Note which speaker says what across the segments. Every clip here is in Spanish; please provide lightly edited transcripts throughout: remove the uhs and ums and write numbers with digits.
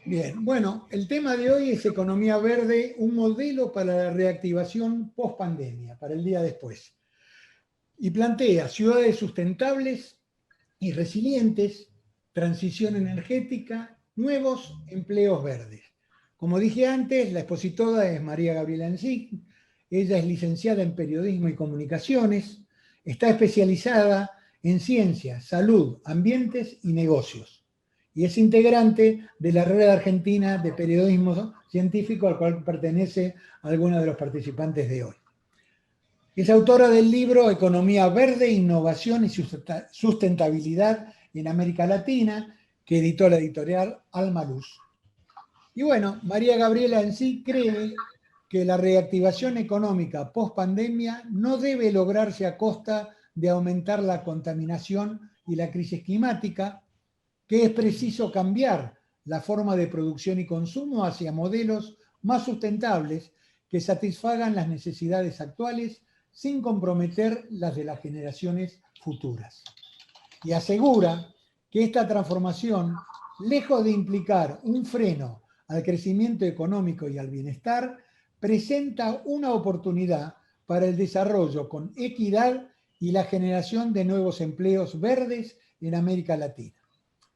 Speaker 1: Bien, bueno, el tema de hoy es economía verde, un modelo para la reactivación post-pandemia, para el día después. Y plantea ciudades sustentables y resilientes, transición energética, nuevos empleos verdes. Como dije antes, la expositora es María Gabriela Encik. Ella es licenciada en Periodismo y Comunicaciones, está especializada en ciencias, salud, ambientes y negocios. Y es integrante de la Red Argentina de Periodismo Científico, al cual pertenece alguno de los participantes de hoy. Es autora del libro Economía Verde, Innovación y Sustentabilidad en América Latina, que editó la editorial Alma Luz. Y bueno, María Gabriela en sí cree que la reactivación económica post pandemia no debe lograrse a costa de aumentar la contaminación y la crisis climática, que es preciso cambiar la forma de producción y consumo hacia modelos más sustentables que satisfagan las necesidades actuales sin comprometer las de las generaciones futuras. Y asegura que esta transformación, lejos de implicar un freno al crecimiento económico y al bienestar, presenta una oportunidad para el desarrollo con equidad y la generación de nuevos empleos verdes en América Latina.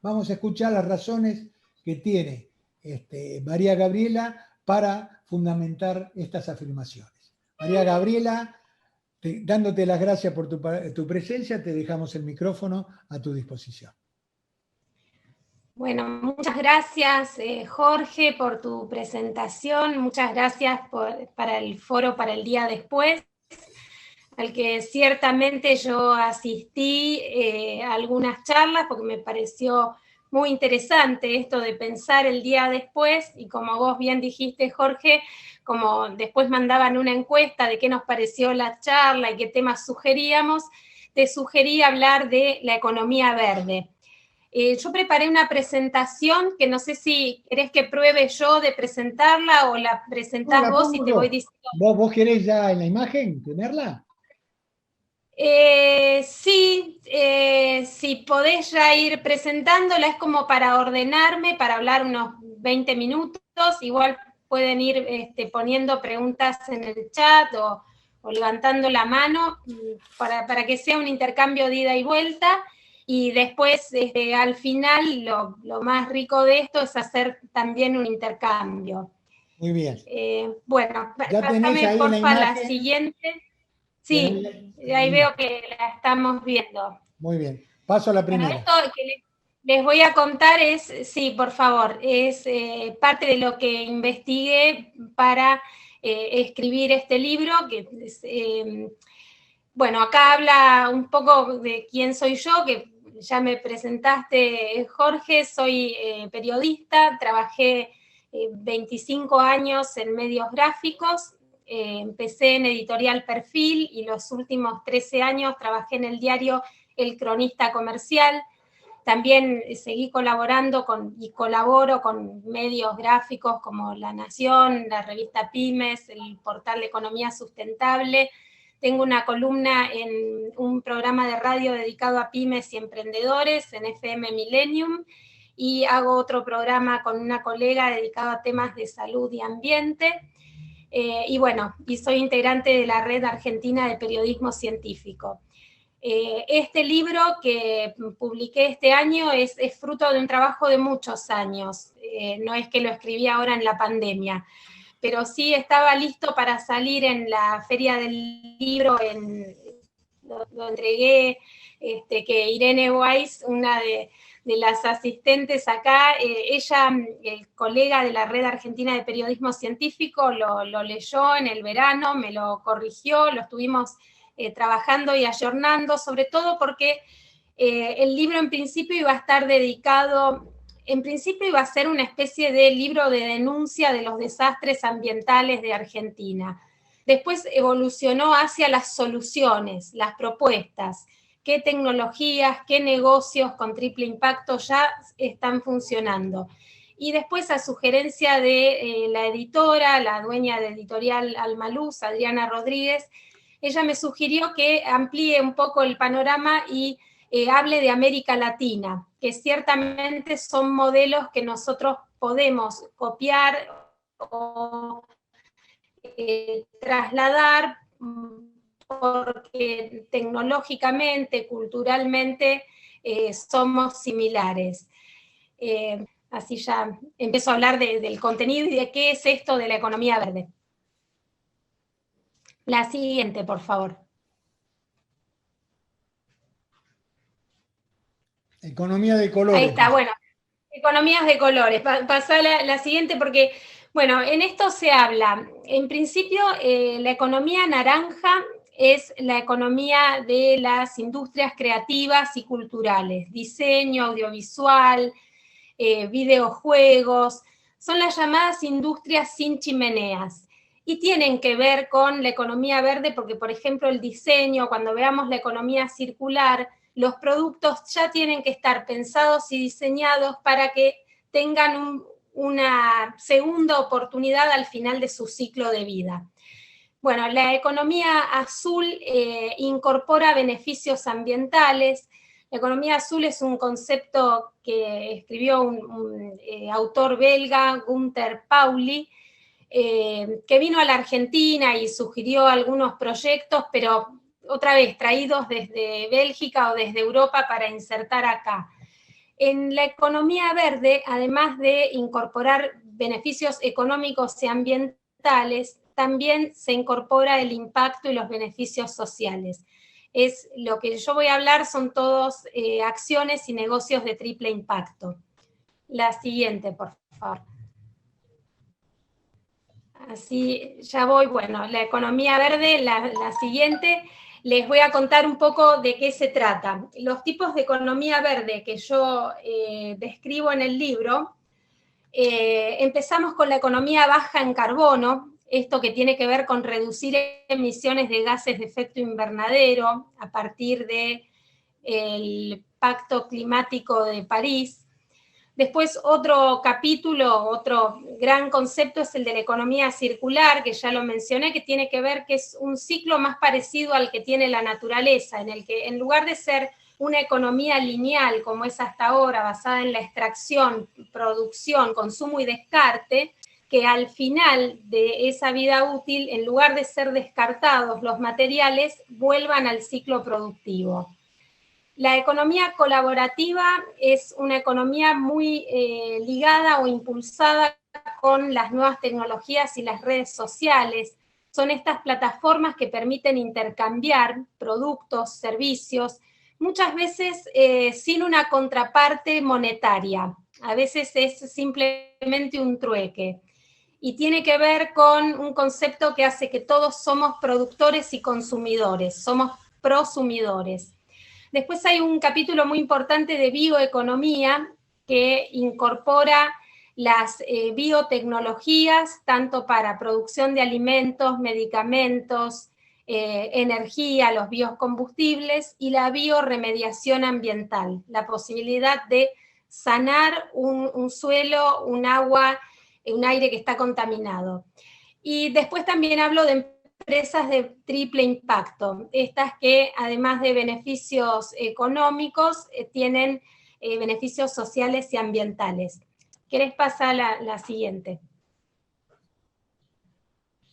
Speaker 1: Vamos a escuchar las razones que tiene María Gabriela para fundamentar estas afirmaciones. María Gabriela, dándote las gracias por tu presencia, te dejamos el micrófono a tu disposición.
Speaker 2: Bueno, muchas gracias Jorge por tu presentación, muchas gracias para el foro para el día después, al que ciertamente yo asistí a algunas charlas porque me pareció muy interesante esto de pensar el día después, y como vos bien dijiste, Jorge, como después mandaban una encuesta de qué nos pareció la charla y qué temas sugeríamos, te sugerí hablar de la economía verde. Yo preparé una presentación que no sé si querés que pruebe yo de presentarla o la presentás
Speaker 1: No,
Speaker 2: vos y te voy diciendo.
Speaker 1: ¿Vos querés ya en la imagen tenerla?
Speaker 2: Sí, si podés ya ir presentándola, es como para ordenarme, para hablar unos 20 minutos, igual pueden ir poniendo preguntas en el chat o levantando la mano para que sea un intercambio de ida y vuelta, y después al final lo más rico de esto es hacer también un intercambio.
Speaker 1: Muy bien.
Speaker 2: Bueno,
Speaker 1: Ya tenés
Speaker 2: pásame
Speaker 1: ahí la
Speaker 2: porfa la
Speaker 1: imagen.
Speaker 2: siguiente. Sí, ahí veo que la estamos viendo.
Speaker 1: Muy bien. Paso a la
Speaker 2: Bueno,
Speaker 1: primera.
Speaker 2: esto que les voy a contar es, sí, por favor, es parte de lo que investigué para escribir este libro, que es, bueno, acá habla un poco de quién soy yo, que ya me presentaste, Jorge, soy periodista, trabajé 25 años en medios gráficos, empecé en Editorial Perfil y los últimos 13 años trabajé en el diario El Cronista Comercial. También seguí colaborando y colaboro con medios gráficos como La Nación, la revista Pymes, el portal de Economía Sustentable. Tengo una columna en un programa de radio dedicado a pymes y emprendedores en FM Millennium, y hago otro programa con una colega dedicado a temas de salud y ambiente. Y bueno, y soy integrante de la Red Argentina de Periodismo Científico. Este libro que publiqué este año es fruto de un trabajo de muchos años, no es que lo escribí ahora en la pandemia, pero sí estaba listo para salir en la Feria del Libro, lo entregué, que Irene Weiss, una de las asistentes acá, ella, el colega de la Red Argentina de Periodismo Científico, lo leyó en el verano, me lo corrigió, lo estuvimos trabajando y ayornando, sobre todo porque el libro en principio iba a estar dedicado, en principio iba a ser una especie de libro de denuncia de los desastres ambientales de Argentina. Después evolucionó hacia las soluciones, las propuestas, qué tecnologías, qué negocios con triple impacto ya están funcionando. Y después, a sugerencia de la editora, la dueña de Editorial Alma Luz, Adriana Rodríguez, ella me sugirió que amplíe un poco el panorama y hable de América Latina, que ciertamente son modelos que nosotros podemos copiar o trasladar porque tecnológicamente, culturalmente, somos similares. Así ya empiezo a hablar del contenido y de qué es esto de la economía verde. La siguiente, por favor.
Speaker 1: Economía de colores.
Speaker 2: Ahí está, bueno. Economías de colores. Pasá la siguiente porque, bueno, en esto se habla, en principio, la economía naranja es la economía de las industrias creativas y culturales, diseño, audiovisual, videojuegos, son las llamadas industrias sin chimeneas. Y tienen que ver con la economía verde porque, por ejemplo, el diseño, cuando veamos la economía circular, los productos ya tienen que estar pensados y diseñados para que tengan una segunda oportunidad al final de su ciclo de vida. Bueno, la economía azul incorpora beneficios ambientales. La economía azul es un concepto que escribió un autor belga, Gunther Pauli, que vino a la Argentina y sugirió algunos proyectos, pero otra vez traídos desde Bélgica o desde Europa para insertar acá. En la economía verde, además de incorporar beneficios económicos y ambientales, también se incorpora el impacto y los beneficios sociales. Es lo que yo voy a hablar, son todos acciones y negocios de triple impacto. La siguiente, por favor. Así ya voy, bueno, la economía verde, la siguiente, les voy a contar un poco de qué se trata. Los tipos de economía verde que yo describo en el libro, empezamos con la economía baja en carbono, esto que tiene que ver con reducir emisiones de gases de efecto invernadero a partir del Pacto Climático de París. Después otro capítulo, otro gran concepto es el de la economía circular, que ya lo mencioné, que tiene que ver que es un ciclo más parecido al que tiene la naturaleza, en el que en lugar de ser una economía lineal como es hasta ahora, basada en la extracción, producción, consumo y descarte, que al final de esa vida útil, en lugar de ser descartados los materiales, vuelvan al ciclo productivo. La economía colaborativa es una economía muy ligada o impulsada con las nuevas tecnologías y las redes sociales. Son estas plataformas que permiten intercambiar productos, servicios, muchas veces sin una contraparte monetaria. A veces es simplemente un trueque. Y tiene que ver con un concepto que hace que todos somos productores y consumidores, somos prosumidores. Después hay un capítulo muy importante de bioeconomía que incorpora las biotecnologías, tanto para producción de alimentos, medicamentos, energía, los biocombustibles, y la bioremediación ambiental, la posibilidad de sanar un suelo, un agua, un aire que está contaminado. Y después también hablo de empresas de triple impacto, estas que además de beneficios económicos tienen beneficios sociales y ambientales. ¿Querés pasar la siguiente?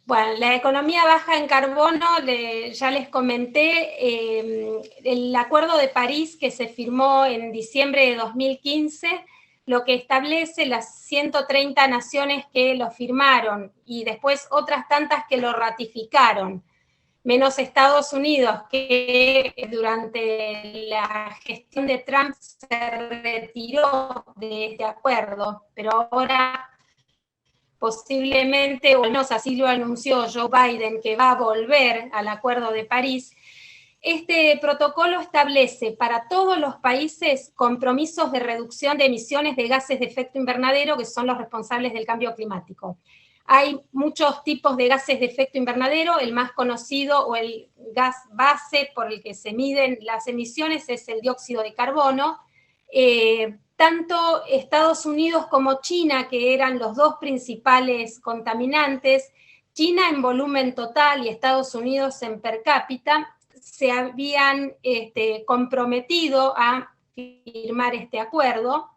Speaker 2: Bueno, la economía baja en carbono, ya les comenté, el Acuerdo de París que se firmó en diciembre de 2015, lo que establece las 130 naciones que lo firmaron y después otras tantas que lo ratificaron, menos Estados Unidos, que durante la gestión de Trump se retiró de este acuerdo, pero ahora posiblemente, o al menos así lo anunció Joe Biden, que va a volver al Acuerdo de París. Este protocolo establece para todos los países compromisos de reducción de emisiones de gases de efecto invernadero que son los responsables del cambio climático. Hay muchos tipos de gases de efecto invernadero, el más conocido o el gas base por el que se miden las emisiones es el dióxido de carbono. Tanto Estados Unidos como China, que eran los dos principales contaminantes, China en volumen total y Estados Unidos en per cápita, se habían comprometido a firmar este acuerdo,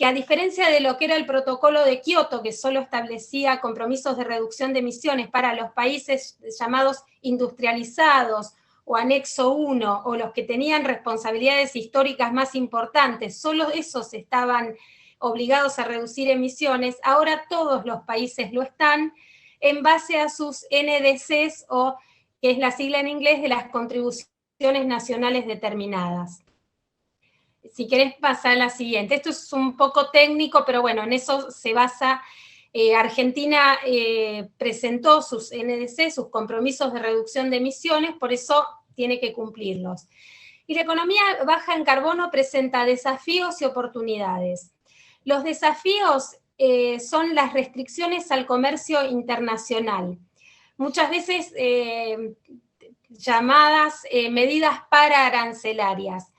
Speaker 2: que a diferencia de lo que era el protocolo de Kioto, que solo establecía compromisos de reducción de emisiones para los países llamados industrializados o anexo 1, o los que tenían responsabilidades históricas más importantes, solo esos estaban obligados a reducir emisiones, ahora todos los países lo están en base a sus NDCs, o que es la sigla en inglés de las contribuciones nacionales determinadas. Si querés pasar a la siguiente. Esto es un poco técnico, pero bueno, en eso se basa. Argentina presentó sus NDC, sus compromisos de reducción de emisiones, por eso tiene que cumplirlos. Y la economía baja en carbono presenta desafíos y oportunidades. Los desafíos son las restricciones al comercio internacional, muchas veces llamadas medidas pararancelarias.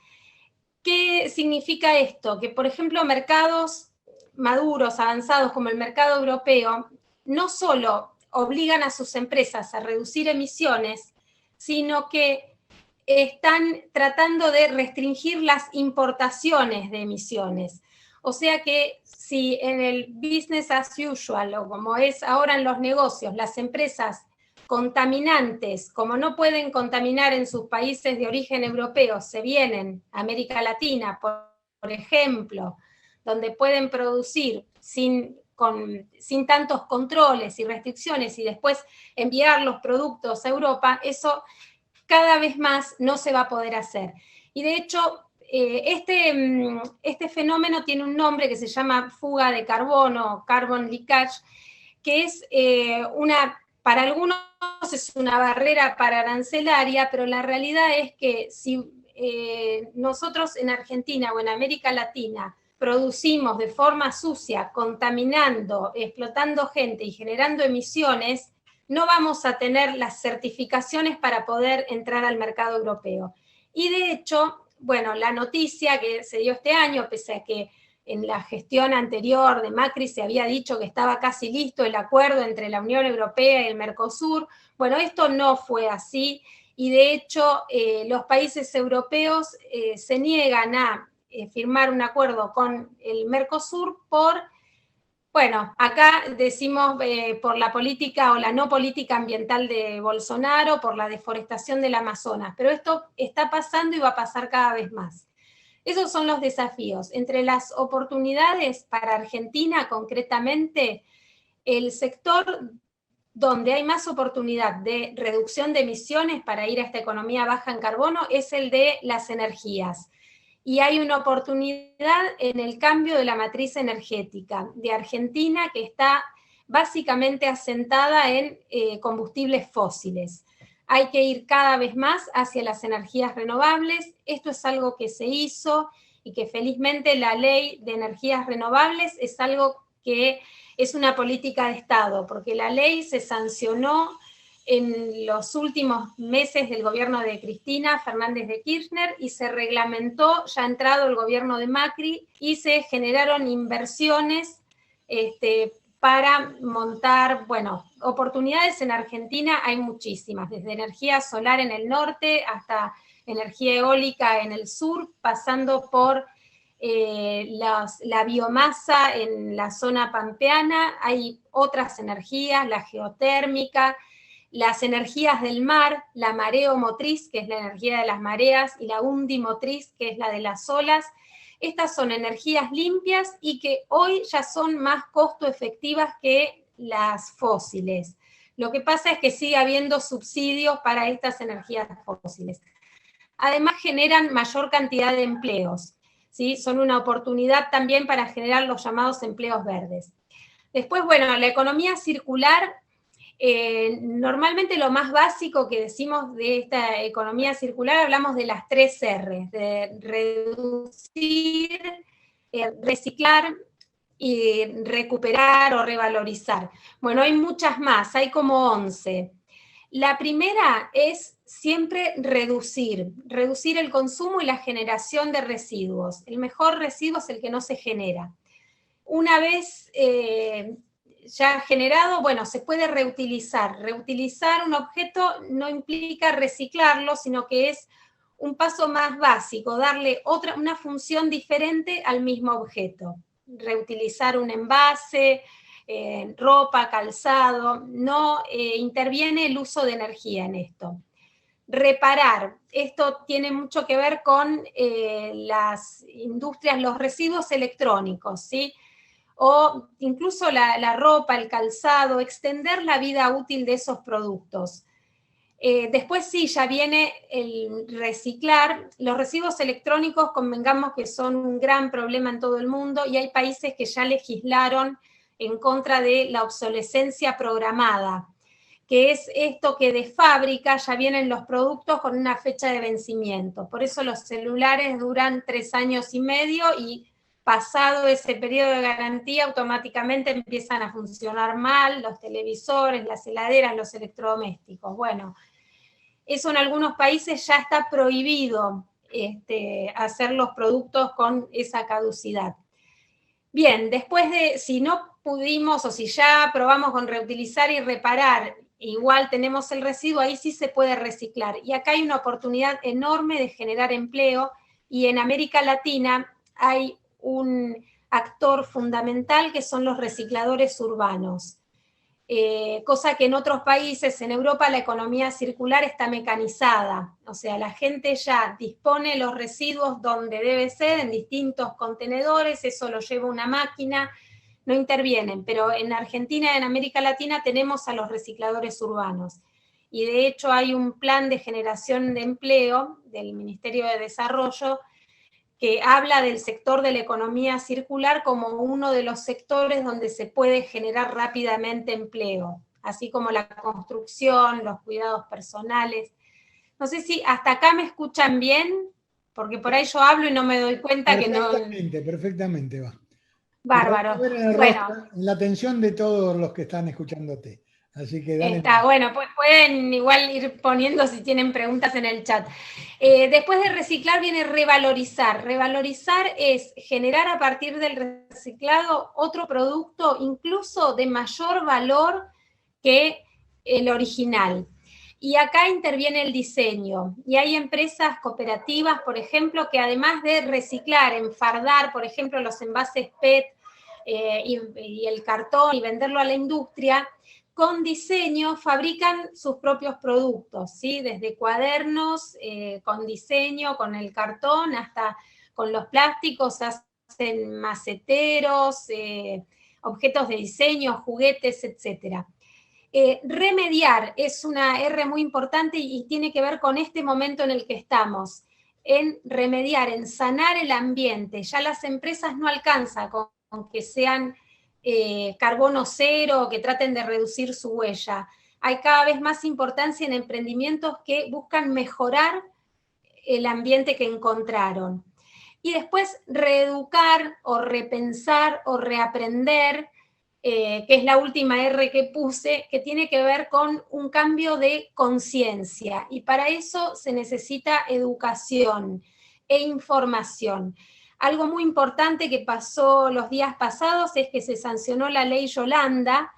Speaker 2: ¿Qué significa esto? Que, por ejemplo, mercados maduros, avanzados, como el mercado europeo, no solo obligan a sus empresas a reducir emisiones, sino que están tratando de restringir las importaciones de emisiones. O sea que si en el business as usual, o como es ahora en los negocios, las empresas contaminantes, como no pueden contaminar en sus países de origen europeo, se vienen a América Latina, por ejemplo, donde pueden producir sin tantos controles y restricciones y después enviar los productos a Europa, eso cada vez más no se va a poder hacer. Y de hecho, este fenómeno tiene un nombre que se llama fuga de carbono, carbon leakage, que es para algunos es una barrera paraarancelaria, pero la realidad es que si nosotros en Argentina o en América Latina producimos de forma sucia, contaminando, explotando gente y generando emisiones, no vamos a tener las certificaciones para poder entrar al mercado europeo. Y de hecho, bueno, la noticia que se dio este año, pese a que en la gestión anterior de Macri se había dicho que estaba casi listo el acuerdo entre la Unión Europea y el Mercosur. Bueno, esto no fue así y de hecho los países europeos se niegan a firmar un acuerdo con el Mercosur bueno, acá decimos por la política o la no política ambiental de Bolsonaro, por la deforestación del Amazonas, pero esto está pasando y va a pasar cada vez más. Esos son los desafíos. Entre las oportunidades para Argentina, concretamente, el sector donde hay más oportunidad de reducción de emisiones para ir a esta economía baja en carbono es el de las energías. Y hay una oportunidad en el cambio de la matriz energética de Argentina, que está básicamente asentada en combustibles fósiles. Hay que ir cada vez más hacia las energías renovables. Esto es algo que se hizo y que felizmente la ley de energías renovables es algo que es una política de Estado, porque la ley se sancionó en los últimos meses del gobierno de Cristina Fernández de Kirchner y se reglamentó ya entrado el gobierno de Macri y se generaron inversiones para montar, bueno, oportunidades en Argentina hay muchísimas, desde energía solar en el norte hasta energía eólica en el sur, pasando por la biomasa en la zona pampeana, hay otras energías, la geotérmica, las energías del mar, la mareomotriz, que es la energía de las mareas, y la undimotriz, que es la de las olas. Estas son energías limpias y que hoy ya son más costo efectivas que las fósiles. Lo que pasa es que sigue habiendo subsidios para estas energías fósiles. Además generan mayor cantidad de empleos, ¿sí? Son una oportunidad también para generar los llamados empleos verdes. Después, bueno, la economía circular, normalmente lo más básico que decimos de esta economía circular, hablamos de las 3 R, de reducir, reciclar y recuperar o revalorizar. Bueno, hay muchas más, hay como 11. La primera es siempre reducir el consumo y la generación de residuos. El mejor residuo es el que no se genera. Una vez ya generado, bueno, se puede reutilizar. Reutilizar un objeto no implica reciclarlo, sino que es un paso más básico, darle una función diferente al mismo objeto. reutilizar un envase, ropa, calzado, no interviene el uso de energía en esto. Reparar, esto tiene mucho que ver con las industrias, los residuos electrónicos, ¿sí? O incluso la ropa, el calzado, extender la vida útil de esos productos. Después sí, ya viene el reciclar. Los residuos electrónicos, convengamos que son un gran problema en todo el mundo y hay países que ya legislaron en contra de la obsolescencia programada, que es esto que de fábrica ya vienen los productos con una fecha de vencimiento. Por eso los celulares duran 3 años y medio y pasado ese periodo de garantía automáticamente empiezan a funcionar mal los televisores, las heladeras, los electrodomésticos. Bueno, eso en algunos países ya está prohibido hacer los productos con esa caducidad. Bien, después de, si no pudimos o si ya probamos con reutilizar y reparar, igual tenemos el residuo, ahí sí se puede reciclar. Y acá hay una oportunidad enorme de generar empleo y en América Latina hay un actor fundamental que son los recicladores urbanos. Cosa que en otros países, en Europa, la economía circular está mecanizada. O sea, la gente ya dispone los residuos donde debe ser, en distintos contenedores, eso lo lleva una máquina, no intervienen. Pero en Argentina y en América Latina tenemos a los recicladores urbanos. Y de hecho hay un plan de generación de empleo del Ministerio de Desarrollo que habla del sector de la economía circular como uno de los sectores donde se puede generar rápidamente empleo, así como la construcción, los cuidados personales. No sé si hasta acá me escuchan bien, porque por ahí yo hablo y no me doy cuenta que no...
Speaker 1: Perfectamente va.
Speaker 2: Bárbaro.
Speaker 1: Ver en el
Speaker 2: Bueno.
Speaker 1: rostro, en la atención de todos los que están escuchándote. Así que dale.
Speaker 2: Está bueno, pues pueden igual ir poniendo si tienen preguntas en el chat. Después de reciclar viene revalorizar. Revalorizar es generar a partir del reciclado otro producto incluso de mayor valor que el original. Y acá interviene el diseño. Y hay empresas cooperativas, por ejemplo, que además de reciclar, enfardar, por ejemplo, los envases PET y el cartón y venderlo a la industria, con diseño fabrican sus propios productos, ¿sí? Desde cuadernos con diseño, con el cartón, hasta con los plásticos, hacen maceteros, objetos de diseño, juguetes, etc. Remediar es una R muy importante y tiene que ver con este momento en el que estamos, en remediar, en sanar el ambiente. Ya las empresas no alcanzan con que sean carbono cero, que traten de reducir su huella. Hay cada vez más importancia en emprendimientos que buscan mejorar el ambiente que encontraron. Y después reeducar o repensar o reaprender, que es la última R que puse, que tiene que ver con un cambio de conciencia. Y para eso se necesita educación e información. Algo muy importante que pasó los días pasados es que se sancionó la ley Yolanda,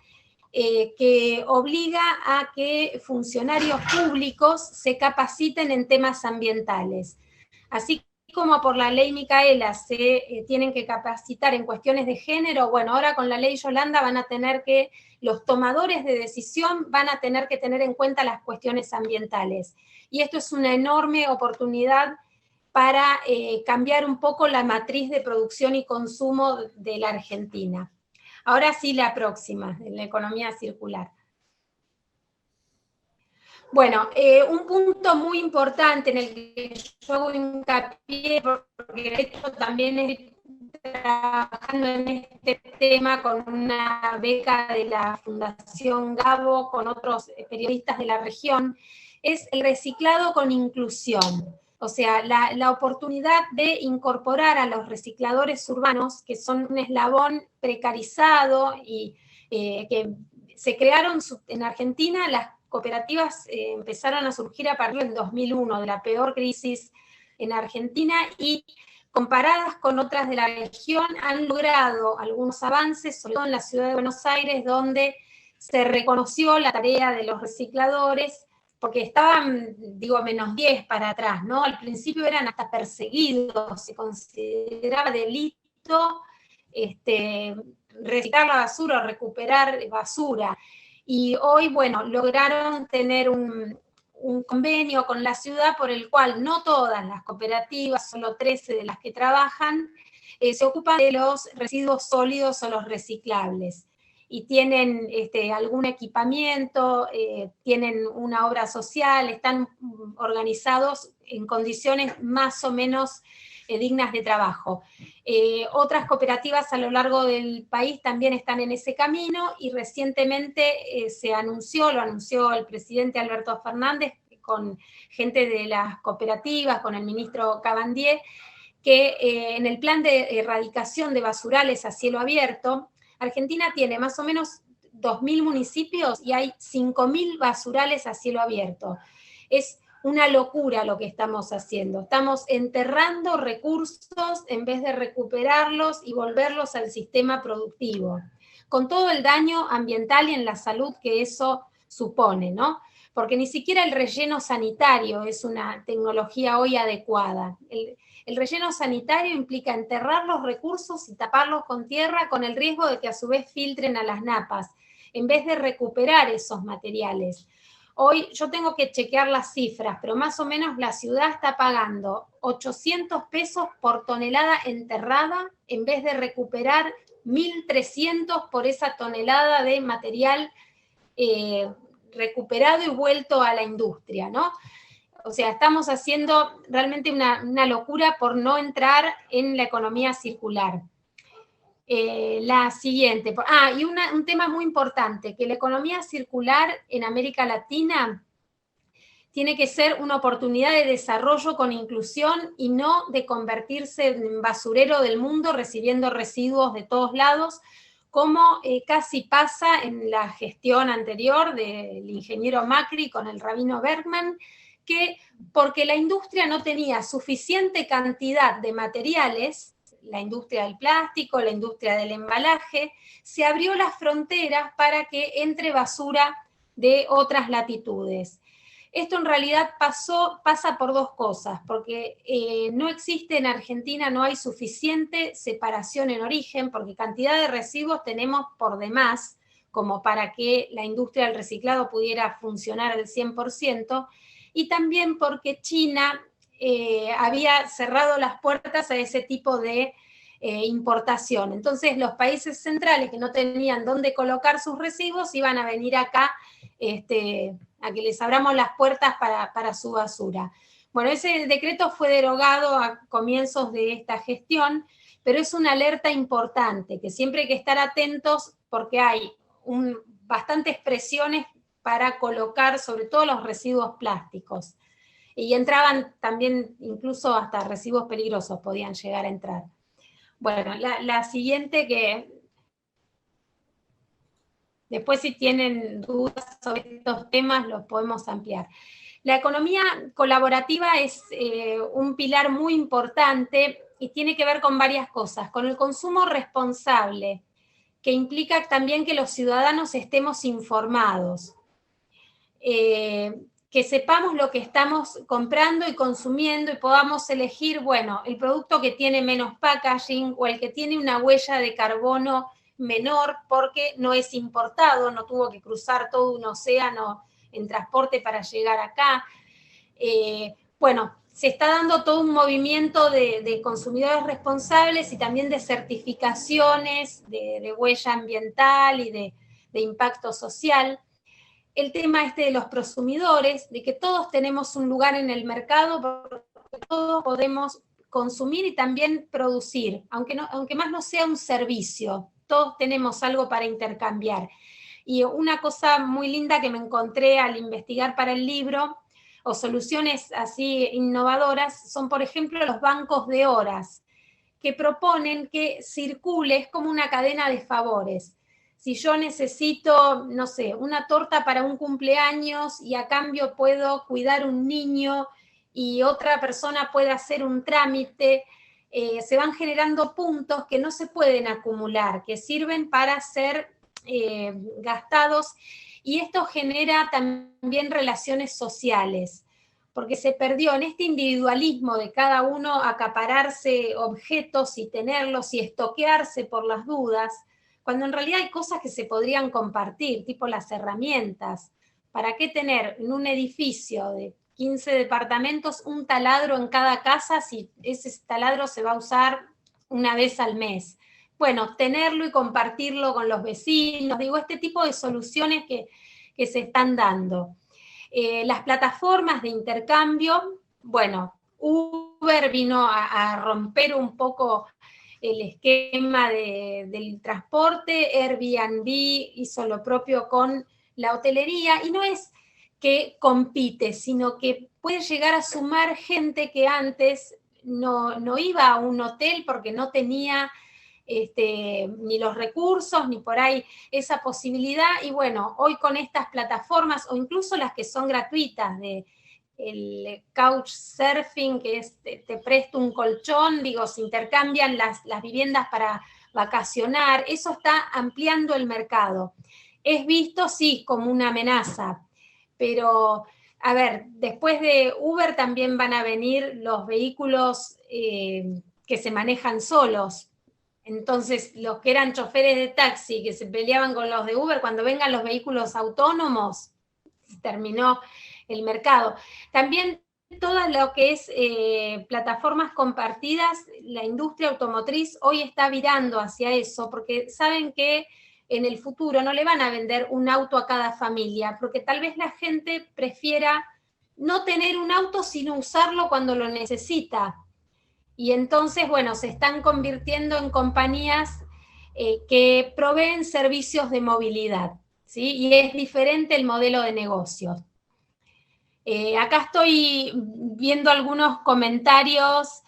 Speaker 2: que obliga a que funcionarios públicos se capaciten en temas ambientales. Así como por la ley Micaela se tienen que capacitar en cuestiones de género, bueno, ahora con la ley Yolanda van a tener que, los tomadores de decisión van a tener que tener en cuenta las cuestiones ambientales. Y esto es una enorme oportunidad para cambiar un poco la matriz de producción y consumo de la Argentina. Ahora sí, la próxima, en la economía circular. Bueno, un punto muy importante en el que yo hago hincapié, porque de hecho también estoy trabajando en este tema con una beca de la Fundación Gabo, con otros periodistas de la región, es el reciclado con inclusión. O sea, la oportunidad de incorporar a los recicladores urbanos, que son un eslabón precarizado y que se crearon en Argentina, las cooperativas empezaron a surgir a partir del 2001, de la peor crisis en Argentina, y comparadas con otras de la región han logrado algunos avances, sobre todo en la ciudad de Buenos Aires, donde se reconoció la tarea de los recicladores, porque estaban, digo, menos 10 para atrás, ¿no? Al principio eran hasta perseguidos, se consideraba delito reciclar la basura o recuperar basura. Y hoy, bueno, lograron tener un convenio con la ciudad por el cual no todas las cooperativas, solo 13 de las que trabajan, se ocupan de los residuos sólidos o los reciclables. Y tienen algún equipamiento, tienen una obra social, están organizados en condiciones más o menos dignas de trabajo. Otras cooperativas a lo largo del país también están en ese camino y recientemente lo anunció el presidente Alberto Fernández con gente de las cooperativas, con el ministro Cabandier, que en el plan de erradicación de basurales a cielo abierto, Argentina tiene más o menos 2.000 municipios y hay 5.000 basurales a cielo abierto. Es una locura lo que estamos haciendo. Estamos enterrando recursos en vez de recuperarlos y volverlos al sistema productivo, con todo el daño ambiental y en la salud que eso supone, ¿no? Porque ni siquiera el relleno sanitario es una tecnología hoy adecuada. El relleno sanitario implica enterrar los recursos y taparlos con tierra con el riesgo de que a su vez filtren a las napas, en vez de recuperar esos materiales. Hoy yo tengo que chequear las cifras, pero más o menos la ciudad está pagando 800 pesos por tonelada enterrada en vez de recuperar 1.300 por esa tonelada de material recuperado y vuelto a la industria, ¿no? O sea, estamos haciendo realmente una locura por no entrar en la economía circular. La siguiente. Y un tema muy importante, que la economía circular en América Latina tiene que ser una oportunidad de desarrollo con inclusión y no de convertirse en basurero del mundo recibiendo residuos de todos lados, como casi pasa en la gestión anterior del ingeniero Macri con el rabino Bergman, que porque la industria no tenía suficiente cantidad de materiales, la industria del plástico, la industria del embalaje, se abrió las fronteras para que entre basura de otras latitudes. Esto en realidad pasa por dos cosas, porque no existe en Argentina, no hay suficiente separación en origen, porque cantidad de residuos tenemos por demás, como para que la industria del reciclado pudiera funcionar al 100%, y también porque China había cerrado las puertas a ese tipo de importación. Entonces los países centrales que no tenían dónde colocar sus residuos iban a venir acá a que les abramos las puertas para su basura. Bueno, ese decreto fue derogado a comienzos de esta gestión, pero es una alerta importante, que siempre hay que estar atentos porque hay bastantes presiones para colocar sobre todo los residuos plásticos. Y entraban también, incluso hasta residuos peligrosos podían llegar a entrar. Bueno, la siguiente que... Después, si tienen dudas sobre estos temas, los podemos ampliar. La economía colaborativa es un pilar muy importante y tiene que ver con varias cosas. Con el consumo responsable, que implica también que los ciudadanos estemos informados, que sepamos lo que estamos comprando y consumiendo y podamos elegir, bueno, el producto que tiene menos packaging o el que tiene una huella de carbono menor porque no es importado, no tuvo que cruzar todo un océano en transporte para llegar acá. Bueno, se está dando todo un movimiento de consumidores responsables y también de certificaciones de huella ambiental y de impacto social. El tema de los prosumidores, de que todos tenemos un lugar en el mercado, porque todos podemos consumir y también producir, aunque más no sea un servicio, todos tenemos algo para intercambiar. Y una cosa muy linda que me encontré al investigar para el libro, o soluciones así innovadoras, son por ejemplo los bancos de horas, que proponen que circule, es como una cadena de favores. Si yo necesito, no sé, una torta para un cumpleaños y a cambio puedo cuidar un niño y otra persona puede hacer un trámite, se van generando puntos que no se pueden acumular, que sirven para ser gastados, y esto genera también relaciones sociales, porque se perdió en este individualismo de cada uno acapararse objetos y tenerlos y estoquearse por las dudas, cuando en realidad hay cosas que se podrían compartir, tipo las herramientas. ¿Para qué tener en un edificio de 15 departamentos un taladro en cada casa si ese taladro se va a usar una vez al mes? Bueno, tenerlo y compartirlo con los vecinos, digo, este tipo de soluciones que se están dando. Las plataformas de intercambio, bueno, Uber vino a romper un poco el esquema del transporte, Airbnb hizo lo propio con la hotelería, y no es que compite, sino que puede llegar a sumar gente que antes no iba a un hotel porque no tenía ni los recursos, ni por ahí esa posibilidad, y bueno, hoy con estas plataformas, o incluso las que son gratuitas, de el couchsurfing, que es te presto un colchón, digo, se intercambian las viviendas para vacacionar, eso está ampliando el mercado. Es visto, sí, como una amenaza, pero, a ver, después de Uber también van a venir los vehículos que se manejan solos. Entonces, los que eran choferes de taxi, que se peleaban con los de Uber, cuando vengan los vehículos autónomos, terminó el mercado. También todo lo que es plataformas compartidas, la industria automotriz hoy está virando hacia eso, porque saben que en el futuro no le van a vender un auto a cada familia, porque tal vez la gente prefiera no tener un auto sino usarlo cuando lo necesita. Y entonces, bueno, se están convirtiendo en compañías que proveen servicios de movilidad, ¿sí? Y es diferente el modelo de negocio. Acá estoy viendo algunos comentarios.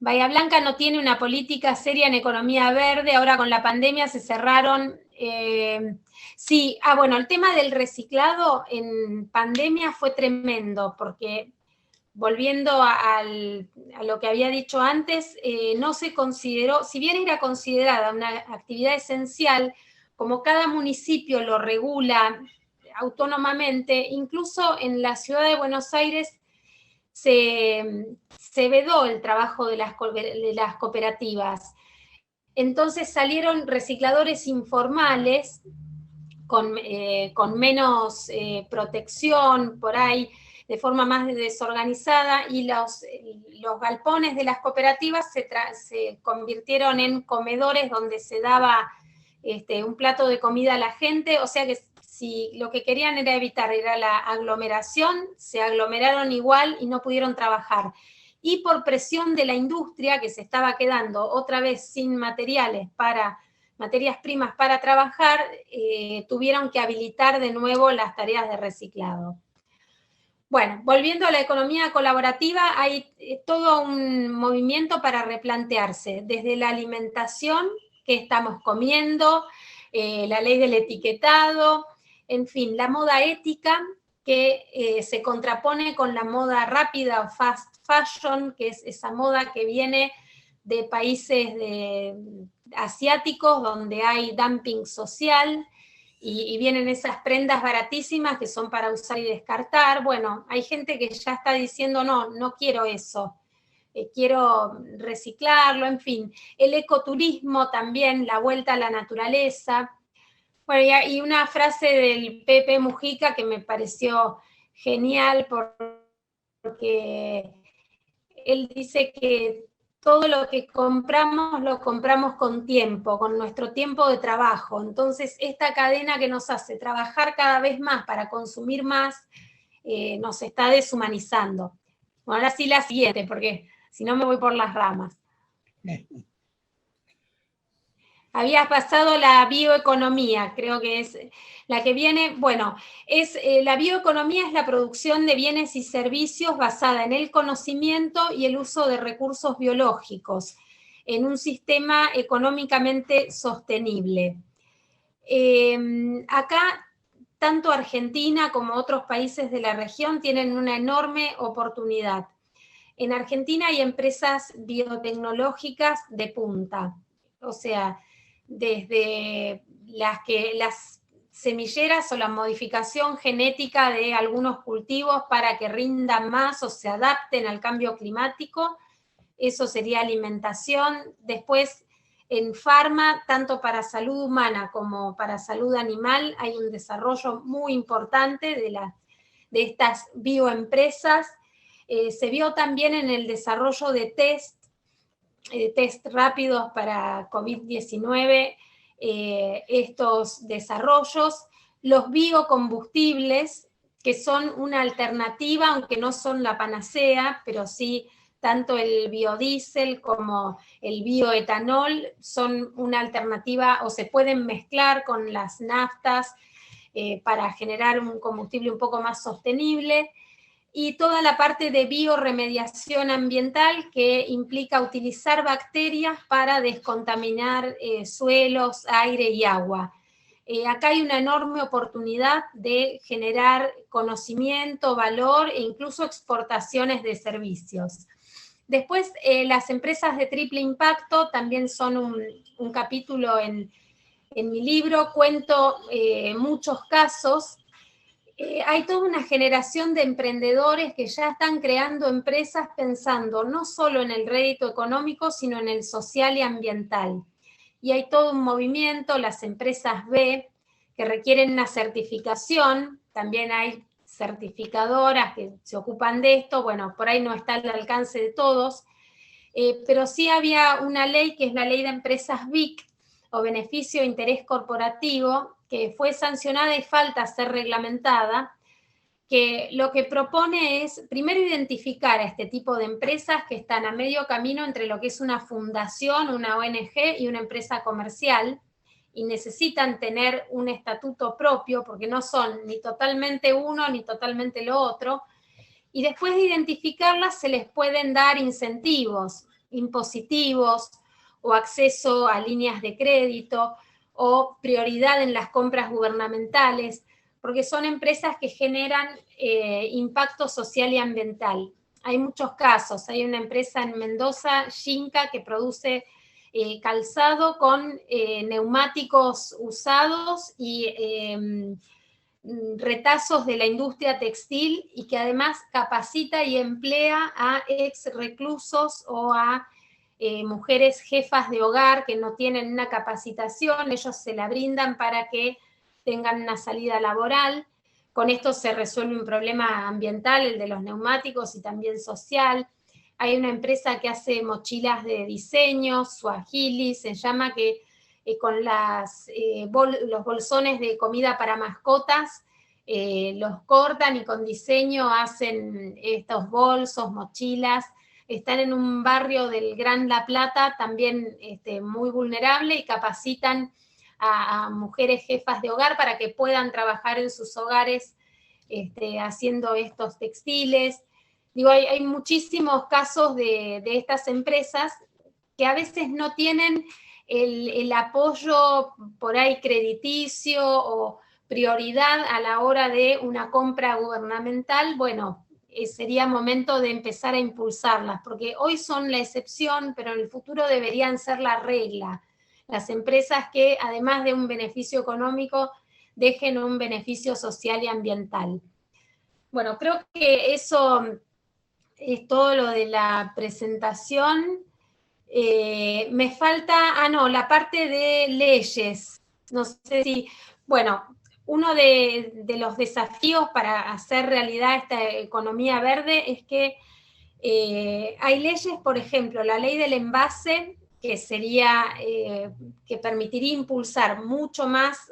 Speaker 2: Bahía Blanca no tiene una política seria en economía verde, ahora con la pandemia se cerraron. Sí, bueno, el tema del reciclado en pandemia fue tremendo, porque volviendo a lo que había dicho antes, no se consideró, si bien era considerada una actividad esencial, como cada municipio lo regula autónomamente, incluso en la ciudad de Buenos Aires se vedó el trabajo de las cooperativas. Entonces salieron recicladores informales con menos protección por ahí, de forma más desorganizada, y los galpones de las cooperativas se convirtieron en comedores donde se daba un plato de comida a la gente, o sea que si lo que querían era evitar era la aglomeración, se aglomeraron igual y no pudieron trabajar. Y por presión de la industria, que se estaba quedando otra vez sin materias primas para trabajar, tuvieron que habilitar de nuevo las tareas de reciclado. Bueno, volviendo a la economía colaborativa, hay todo un movimiento para replantearse, desde la alimentación, que estamos comiendo, la ley del etiquetado, en fin, la moda ética, que se contrapone con la moda rápida o fast fashion, que es esa moda que viene de países asiáticos donde hay dumping social, y vienen esas prendas baratísimas que son para usar y descartar. Bueno, hay gente que ya está diciendo, no quiero eso, quiero reciclarlo, en fin. El ecoturismo también, la vuelta a la naturaleza. Bueno, y una frase del Pepe Mujica que me pareció genial, porque él dice que todo lo que compramos lo compramos con tiempo, con nuestro tiempo de trabajo. Entonces, esta cadena que nos hace trabajar cada vez más para consumir más, nos está deshumanizando. Bueno, ahora sí la siguiente, porque si no me voy por las ramas. Habías pasado la bioeconomía, creo que es la que viene. Bueno, la bioeconomía es la producción de bienes y servicios basada en el conocimiento y el uso de recursos biológicos en un sistema económicamente sostenible. Acá, tanto Argentina como otros países de la región tienen una enorme oportunidad. En Argentina hay empresas biotecnológicas de punta, o sea, desde las semilleras o la modificación genética de algunos cultivos para que rindan más o se adapten al cambio climático. Eso sería alimentación. Después, en farma, tanto para salud humana como para salud animal, hay un desarrollo muy importante de estas bioempresas. Se vio también en el desarrollo de test rápidos para COVID-19, estos desarrollos, los biocombustibles, que son una alternativa, aunque no son la panacea, pero sí tanto el biodiesel como el bioetanol son una alternativa o se pueden mezclar con las naftas para generar un combustible un poco más sostenible. Y toda la parte de bioremediación ambiental que implica utilizar bacterias para descontaminar suelos, aire y agua. Acá hay una enorme oportunidad de generar conocimiento, valor e incluso exportaciones de servicios. Después, las empresas de triple impacto también son un capítulo en mi libro. Cuento muchos casos. Hay toda una generación de emprendedores que ya están creando empresas pensando no solo en el rédito económico, sino en el social y ambiental. Y hay todo un movimiento, las empresas B, que requieren una certificación. También hay certificadoras que se ocupan de esto. Bueno, por ahí no está al alcance de todos, pero sí había una ley que es la ley de empresas BIC, o beneficio de interés corporativo, que fue sancionada y falta ser reglamentada, que lo que propone es, primero, identificar a este tipo de empresas que están a medio camino entre lo que es una fundación, una ONG y una empresa comercial, y necesitan tener un estatuto propio, porque no son ni totalmente uno ni totalmente lo otro, y después de identificarlas se les pueden dar incentivos impositivos o acceso a líneas de crédito o prioridad en las compras gubernamentales, porque son empresas que generan impacto social y ambiental. Hay muchos casos. Hay una empresa en Mendoza, Xinca, que produce calzado con neumáticos usados y retazos de la industria textil, y que además capacita y emplea a ex reclusos o a mujeres jefas de hogar que no tienen una capacitación. Ellos se la brindan para que tengan una salida laboral. Con esto se resuelve un problema ambiental, el de los neumáticos, y también social. Hay una empresa que hace mochilas de diseño, Swahili se llama, que con los bolsones de comida para mascotas, los cortan y con diseño hacen estos bolsos, mochilas. Están en un barrio del Gran La Plata, también muy vulnerable, y capacitan a mujeres jefas de hogar para que puedan trabajar en sus hogares haciendo estos textiles. Digo, hay muchísimos casos de estas empresas que a veces no tienen el apoyo por ahí crediticio o prioridad a la hora de una compra gubernamental. Bueno, sería momento de empezar a impulsarlas, porque hoy son la excepción, pero en el futuro deberían ser la regla. Las empresas que, además de un beneficio económico, dejen un beneficio social y ambiental. Bueno, creo que eso es todo lo de la presentación. Me falta, la parte de leyes. No sé si, bueno, uno de los desafíos para hacer realidad esta economía verde es que hay leyes, por ejemplo, la ley del envase, que sería, que permitiría impulsar mucho más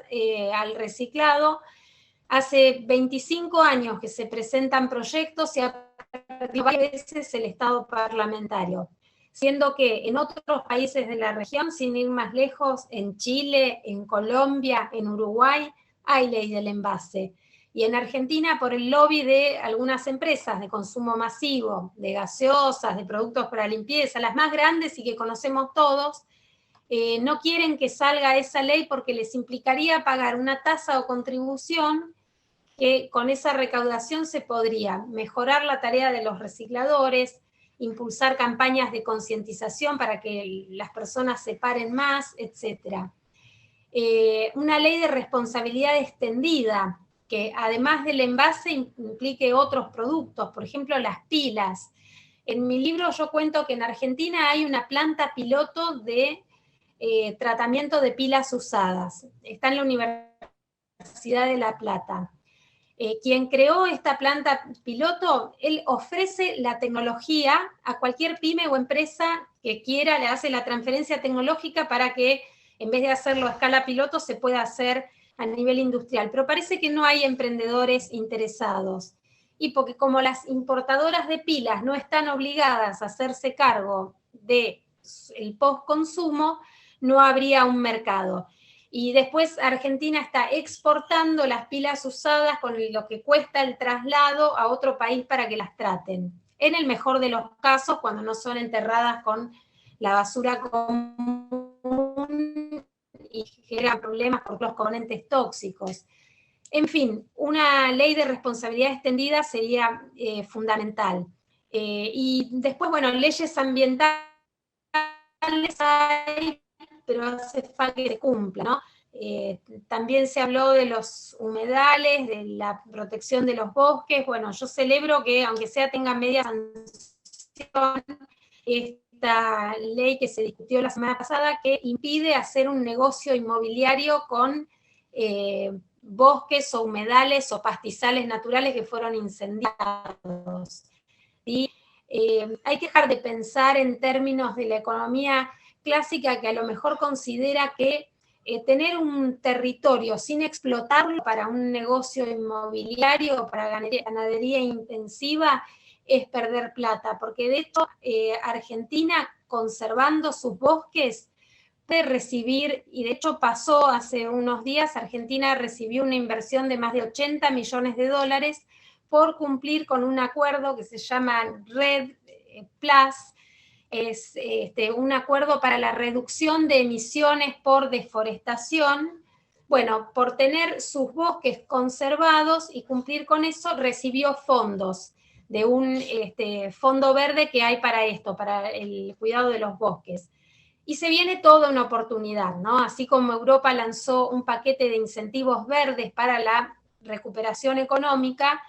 Speaker 2: al reciclado. Hace 25 años que se presentan proyectos y ha perdido varias veces el estado parlamentario, siendo que en otros países de la región, sin ir más lejos, en Chile, en Colombia, en Uruguay, hay ley del envase. Y en Argentina, por el lobby de algunas empresas de consumo masivo, de gaseosas, de productos para limpieza, las más grandes y que conocemos todos, no quieren que salga esa ley porque les implicaría pagar una tasa o contribución que con esa recaudación se podría mejorar la tarea de los recicladores, impulsar campañas de concientización para que las personas separen más, etc. una ley de responsabilidad extendida, que además del envase implique otros productos, por ejemplo las pilas. En mi libro yo cuento que en Argentina hay una planta piloto de tratamiento de pilas usadas. Está en la Universidad de La Plata. Quien creó esta planta piloto, él ofrece la tecnología a cualquier pyme o empresa que quiera, le hace la transferencia tecnológica para que en vez de hacerlo a escala piloto se pueda hacer a nivel industrial. Pero parece que no hay emprendedores interesados. Y porque como las importadoras de pilas no están obligadas a hacerse cargo del post-consumo, no habría un mercado. Y después Argentina está exportando las pilas usadas con lo que cuesta el traslado a otro país para que las traten. En el mejor de los casos, cuando no son enterradas con la basura común y generan problemas por los componentes tóxicos. En fin, una ley de responsabilidad extendida sería fundamental. Y después, bueno, leyes ambientales hay, pero hace falta que se cumpla, ¿no? También se habló de los humedales, de la protección de los bosques. Bueno, yo celebro que, aunque sea tenga media sanción, esta ley que se discutió la semana pasada, que impide hacer un negocio inmobiliario con bosques o humedales o pastizales naturales que fueron incendiados. ¿Sí? Hay que dejar de pensar en términos de la economía clásica, que a lo mejor considera que tener un territorio sin explotarlo para un negocio inmobiliario o para ganadería intensiva es perder plata, porque de hecho Argentina, conservando sus bosques, puede recibir, y de hecho pasó hace unos días, Argentina recibió una inversión de más de 80 millones de dólares por cumplir con un acuerdo que se llama REDD+, es un acuerdo para la reducción de emisiones por deforestación. Bueno, por tener sus bosques conservados y cumplir con eso, recibió fondos de un fondo verde que hay para esto, para el cuidado de los bosques. Y se viene toda una oportunidad, ¿no? Así como Europa lanzó un paquete de incentivos verdes para la recuperación económica,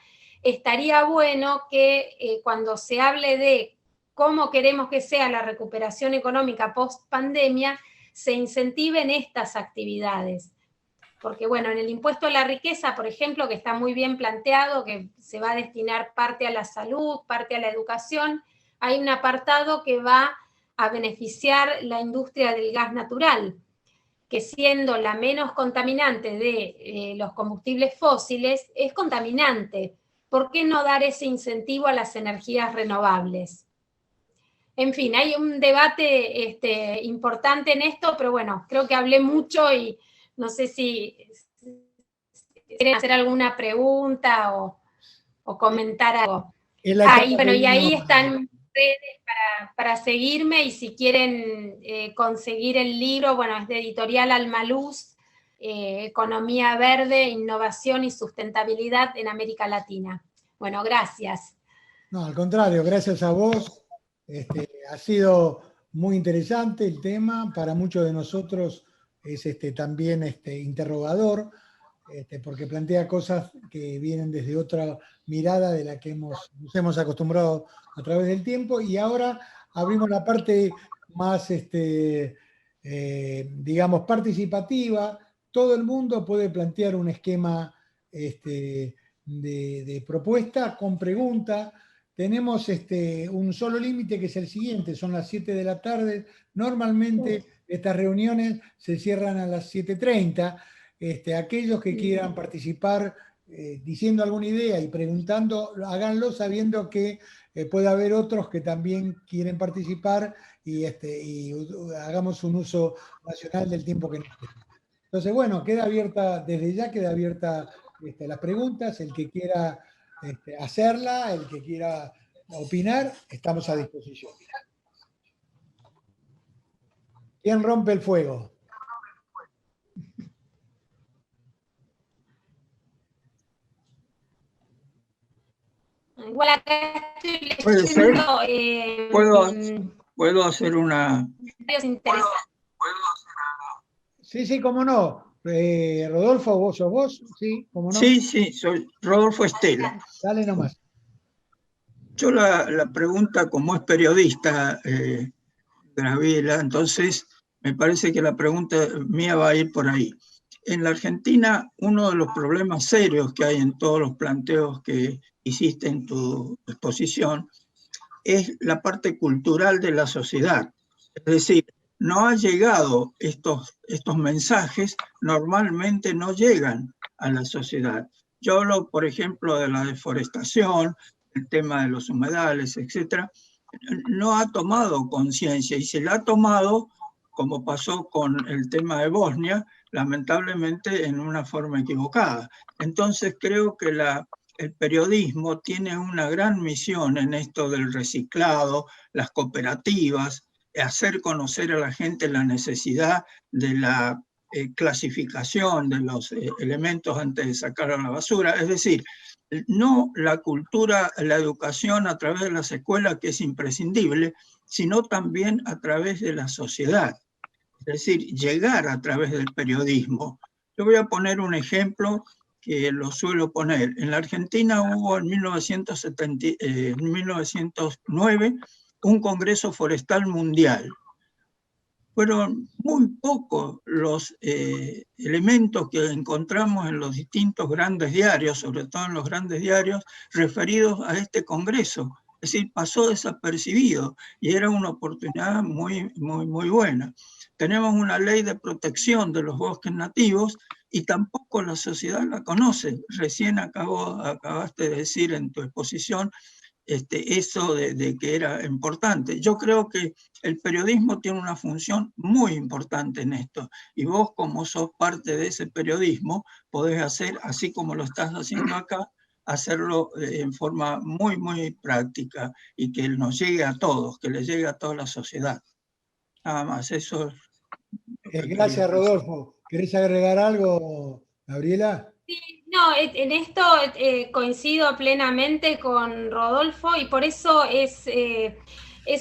Speaker 2: estaría bueno que cuando se hable de cómo queremos que sea la recuperación económica post-pandemia, se incentiven estas actividades. Porque, bueno, en el impuesto a la riqueza, por ejemplo, que está muy bien planteado, que se va a destinar parte a la salud, parte a la educación, hay un apartado que va a beneficiar la industria del gas natural, que siendo la menos contaminante de los combustibles fósiles, es contaminante. ¿Por qué no dar ese incentivo a las energías renovables? En fin, hay un debate importante en esto, pero bueno, creo que hablé mucho y no sé si quieren hacer alguna pregunta o comentar algo. Y bueno, y ahí están redes para seguirme, y si quieren conseguir el libro, bueno, es de Editorial Almaluz, Economía Verde, Innovación y Sustentabilidad en América Latina. Bueno, gracias.
Speaker 1: No, al contrario, gracias a vos. Ha sido muy interesante el tema, para muchos de nosotros es también interrogador, porque plantea cosas que vienen desde otra mirada de la que nos hemos acostumbrado a través del tiempo, y ahora abrimos la parte más, digamos, participativa. Todo el mundo puede plantear un esquema de propuesta con pregunta. Tenemos un solo límite, que es el siguiente, son las 7 de la tarde. Normalmente estas reuniones se cierran a las 7:30. Aquellos que quieran participar diciendo alguna idea y preguntando, háganlo sabiendo que puede haber otros que también quieren participar, y hagamos un uso racional del tiempo que nos queda. Entonces, bueno, queda abierta, desde ya queda abierta las preguntas. El que quiera hacerla, el que quiera opinar, estamos a disposición. ¿Quién rompe el fuego?
Speaker 2: Igual acá estoy leyendo,
Speaker 3: ¿Puedo hacer una...
Speaker 1: Sí, sí, cómo no. Rodolfo, vos, sí, cómo no.
Speaker 3: Sí, sí, soy Rodolfo Estela.
Speaker 1: Dale nomás.
Speaker 3: Yo la pregunta, como es periodista, Graviela, entonces me parece que la pregunta mía va a ir por ahí. En la Argentina, uno de los problemas serios que hay en todos los planteos que hiciste en tu exposición es la parte cultural de la sociedad. Es decir, no ha llegado estos mensajes, normalmente no llegan a la sociedad. Yo hablo, por ejemplo, de la deforestación, el tema de los humedales, etcétera. No ha tomado conciencia, y se la ha tomado, como pasó con el tema de Bosnia, lamentablemente en una forma equivocada. Entonces creo que el periodismo tiene una gran misión en esto del reciclado, las cooperativas, hacer conocer a la gente la necesidad de la clasificación de los elementos antes de sacar a la basura. Es decir, no la cultura, la educación a través de las escuelas, que es imprescindible, sino también a través de la sociedad. Es decir, llegar a través del periodismo. Yo voy a poner un ejemplo que lo suelo poner. En la Argentina hubo en 1909 un Congreso Forestal Mundial. Fueron muy pocos los elementos que encontramos en los distintos grandes diarios, sobre todo en los grandes diarios, referidos a este congreso. Es decir, pasó desapercibido y era una oportunidad muy, muy, muy buena. Tenemos una ley de protección de los bosques nativos y tampoco la sociedad la conoce. Recién acabaste de decir en tu exposición eso de que era importante. Yo creo que el periodismo tiene una función muy importante en esto, y vos, como sos parte de ese periodismo, podés hacer, así como lo estás haciendo acá, hacerlo en forma muy, muy práctica, y que nos llegue a todos, que le llegue a toda la sociedad. Nada más, eso es.
Speaker 1: Gracias, Rodolfo. ¿Querés agregar algo, Gabriela?
Speaker 2: Sí, no, en esto coincido plenamente con Rodolfo, y por eso es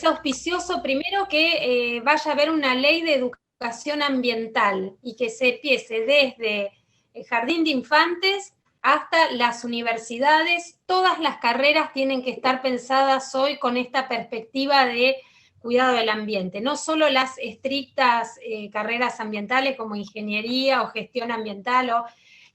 Speaker 2: auspicioso primero que vaya a haber una ley de educación ambiental y que se empiece desde el jardín de infantes hasta las universidades. Todas las carreras tienen que estar pensadas hoy con esta perspectiva de cuidado del ambiente, no solo las estrictas carreras ambientales como ingeniería o gestión ambiental o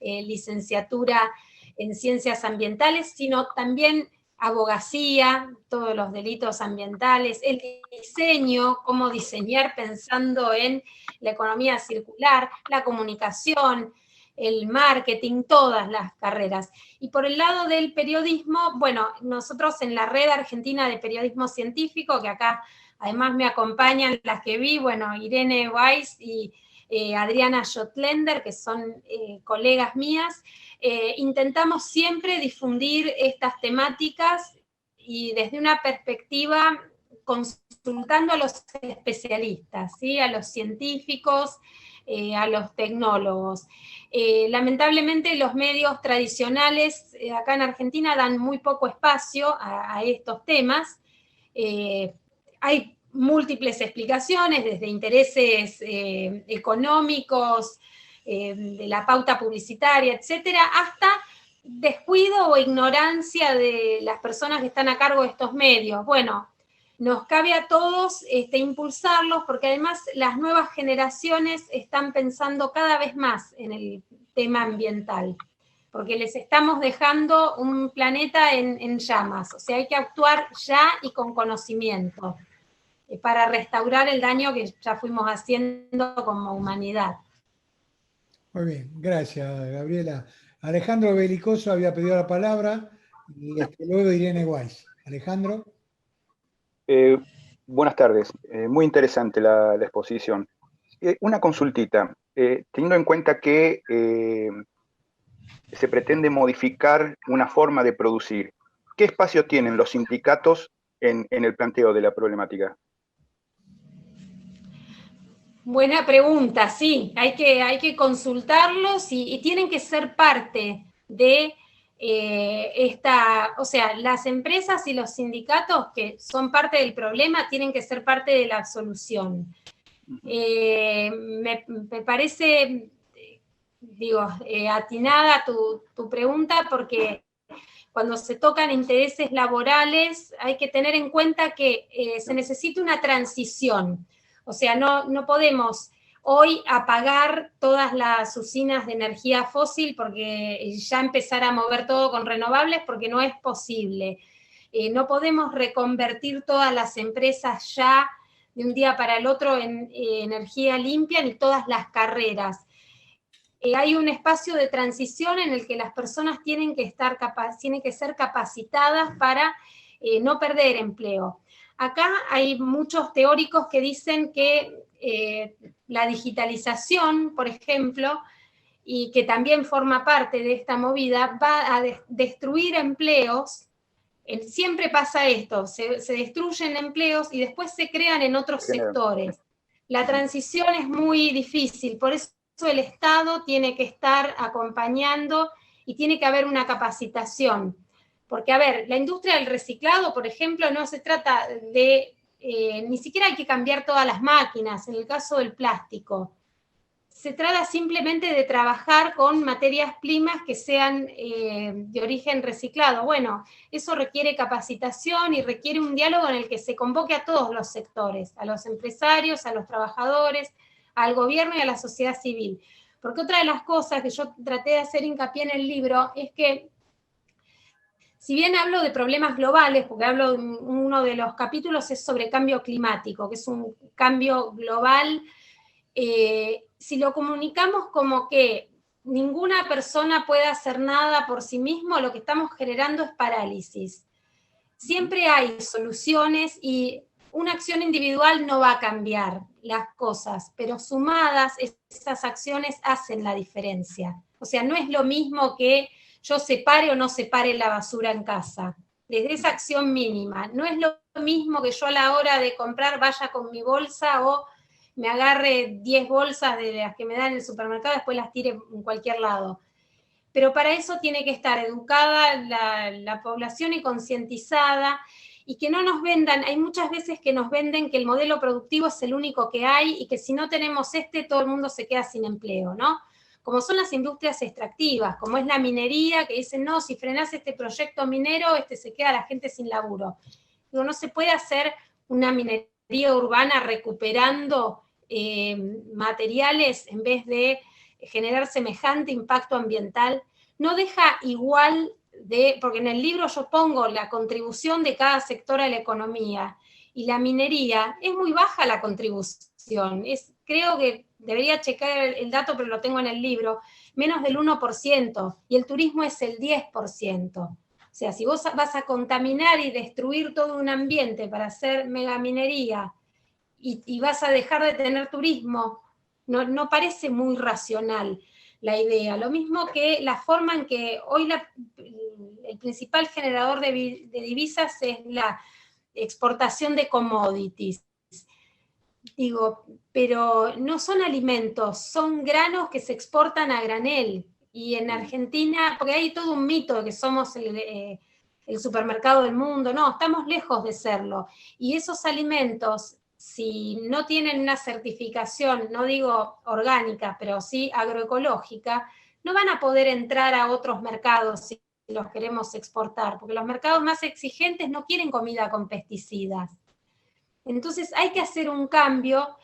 Speaker 2: licenciatura en ciencias ambientales, sino también abogacía, todos los delitos ambientales, el diseño, cómo diseñar pensando en la economía circular, la comunicación, el marketing, todas las carreras. Y por el lado del periodismo, bueno, nosotros en la Red Argentina de Periodismo Científico, que acá además me acompañan las que vi, bueno, Irene Weiss y Adriana Schotlender, que son colegas mías, intentamos siempre difundir estas temáticas y desde una perspectiva consultando a los especialistas, ¿sí? A los científicos, a los tecnólogos. Lamentablemente los medios tradicionales acá en Argentina dan muy poco espacio a estos temas. Hay múltiples explicaciones, desde intereses económicos, de la pauta publicitaria, etcétera, hasta descuido o ignorancia de las personas que están a cargo de estos medios. Bueno, nos cabe a todos impulsarlos, porque además las nuevas generaciones están pensando cada vez más en el tema ambiental, porque les estamos dejando un planeta en llamas. O sea, hay que actuar ya y con conocimiento para restaurar el daño que ya fuimos haciendo como humanidad.
Speaker 1: Muy bien, gracias, Gabriela. Alejandro Belicoso había pedido la palabra y luego Irene Weiss. Alejandro.
Speaker 4: Buenas tardes, muy interesante la exposición. Una consultita, teniendo en cuenta que se pretende modificar una forma de producir, ¿qué espacio tienen los sindicatos en el planteo de la problemática?
Speaker 2: Buena pregunta, sí, hay que consultarlos y tienen que ser parte de o sea, las empresas y los sindicatos que son parte del problema tienen que ser parte de la solución. Me parece, digo, atinada tu pregunta, porque cuando se tocan intereses laborales hay que tener en cuenta que se necesita una transición. O sea, no podemos hoy apagar todas las usinas de energía fósil porque ya empezar a mover todo con renovables, porque no es posible. No podemos reconvertir todas las empresas ya de un día para el otro en energía limpia, ni todas las carreras. Hay un espacio de transición en el que las personas tienen que ser capacitadas para no perder empleo. Acá hay muchos teóricos que dicen que la digitalización, por ejemplo, y que también forma parte de esta movida, va a destruir empleos. Siempre pasa esto, se destruyen empleos y después se crean en otros sectores. La transición es muy difícil, por eso el Estado tiene que estar acompañando y tiene que haber una capacitación. Porque, a ver, la industria del reciclado, por ejemplo, no se trata de, ni siquiera hay que cambiar todas las máquinas, en el caso del plástico. Se trata simplemente de trabajar con materias primas que sean de origen reciclado. Bueno, eso requiere capacitación y requiere un diálogo en el que se convoque a todos los sectores, a los empresarios, a los trabajadores, al gobierno y a la sociedad civil. Porque otra de las cosas que yo traté de hacer hincapié en el libro es que, si bien hablo de problemas globales, porque uno de los capítulos es sobre cambio climático, que es un cambio global, si lo comunicamos como que ninguna persona puede hacer nada por sí mismo, lo que estamos generando es parálisis. Siempre hay soluciones y una acción individual no va a cambiar las cosas, pero sumadas esas acciones hacen la diferencia. O sea, no es lo mismo que yo separe o no separe la basura en casa. Desde esa acción mínima, no es lo mismo que yo a la hora de comprar vaya con mi bolsa o me agarre 10 bolsas de las que me dan en el supermercado, después las tire en cualquier lado. Pero para eso tiene que estar educada la población y concientizada, y que no nos vendan, hay muchas veces que nos venden que el modelo productivo es el único que hay y que si no tenemos todo el mundo se queda sin empleo, ¿no? Como son las industrias extractivas, como es la minería, que dicen, no, si frenás este proyecto minero, se queda la gente sin laburo. Digo, no se puede hacer una minería urbana recuperando materiales en vez de generar semejante impacto ambiental. No deja igual porque en el libro yo pongo la contribución de cada sector a la economía, y la minería es muy baja la contribución, creo que debería checar el dato, pero lo tengo en el libro, menos del 1%, y el turismo es el 10%. O sea, si vos vas a contaminar y destruir todo un ambiente para hacer megaminería y vas a dejar de tener turismo, no parece muy racional la idea. Lo mismo que la forma en que hoy el principal generador de divisas es la exportación de commodities. Digo, pero no son alimentos, son granos que se exportan a granel. Y en Argentina, porque hay todo un mito de que somos el supermercado del mundo, no, estamos lejos de serlo. Y esos alimentos, si no tienen una certificación, no digo orgánica, pero sí agroecológica, no van a poder entrar a otros mercados si los queremos exportar, porque los mercados más exigentes no quieren comida con pesticidas. Entonces hay que hacer un cambio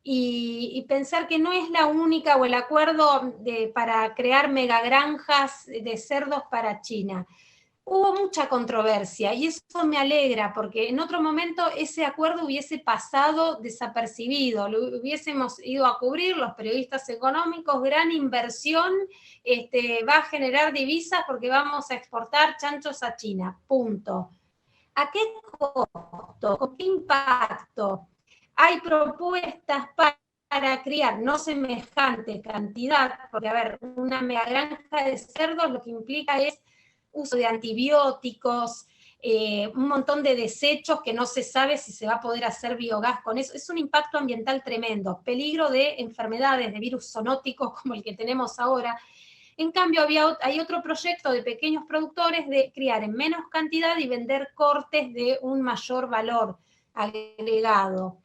Speaker 2: y pensar que no es la única, o el acuerdo para crear megagranjas de cerdos para China. Hubo mucha controversia y eso me alegra, porque en otro momento ese acuerdo hubiese pasado desapercibido, lo hubiésemos ido a cubrir los periodistas económicos, gran inversión, va a generar divisas porque vamos a exportar chanchos a China, punto. ¿A qué costo? ¿Con qué impacto? Hay propuestas para criar no semejante cantidad, porque, a ver, una megagranja de cerdos lo que implica es uso de antibióticos, un montón de desechos que no se sabe si se va a poder hacer biogás con eso. Es un impacto ambiental tremendo, peligro de enfermedades, de virus zoonóticos como el que tenemos ahora. En cambio, hay otro proyecto de pequeños productores de criar en menos cantidad y vender cortes de un mayor valor agregado.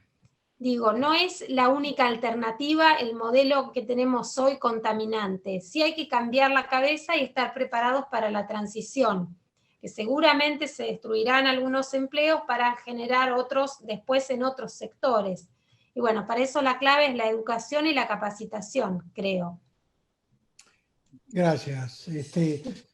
Speaker 2: Digo, no es la única alternativa el modelo que tenemos hoy contaminante. Sí hay que cambiar la cabeza y estar preparados para la transición, que seguramente se destruirán algunos empleos para generar otros después en otros sectores. Y bueno, para eso la clave es la educación y la capacitación, creo.
Speaker 1: Gracias.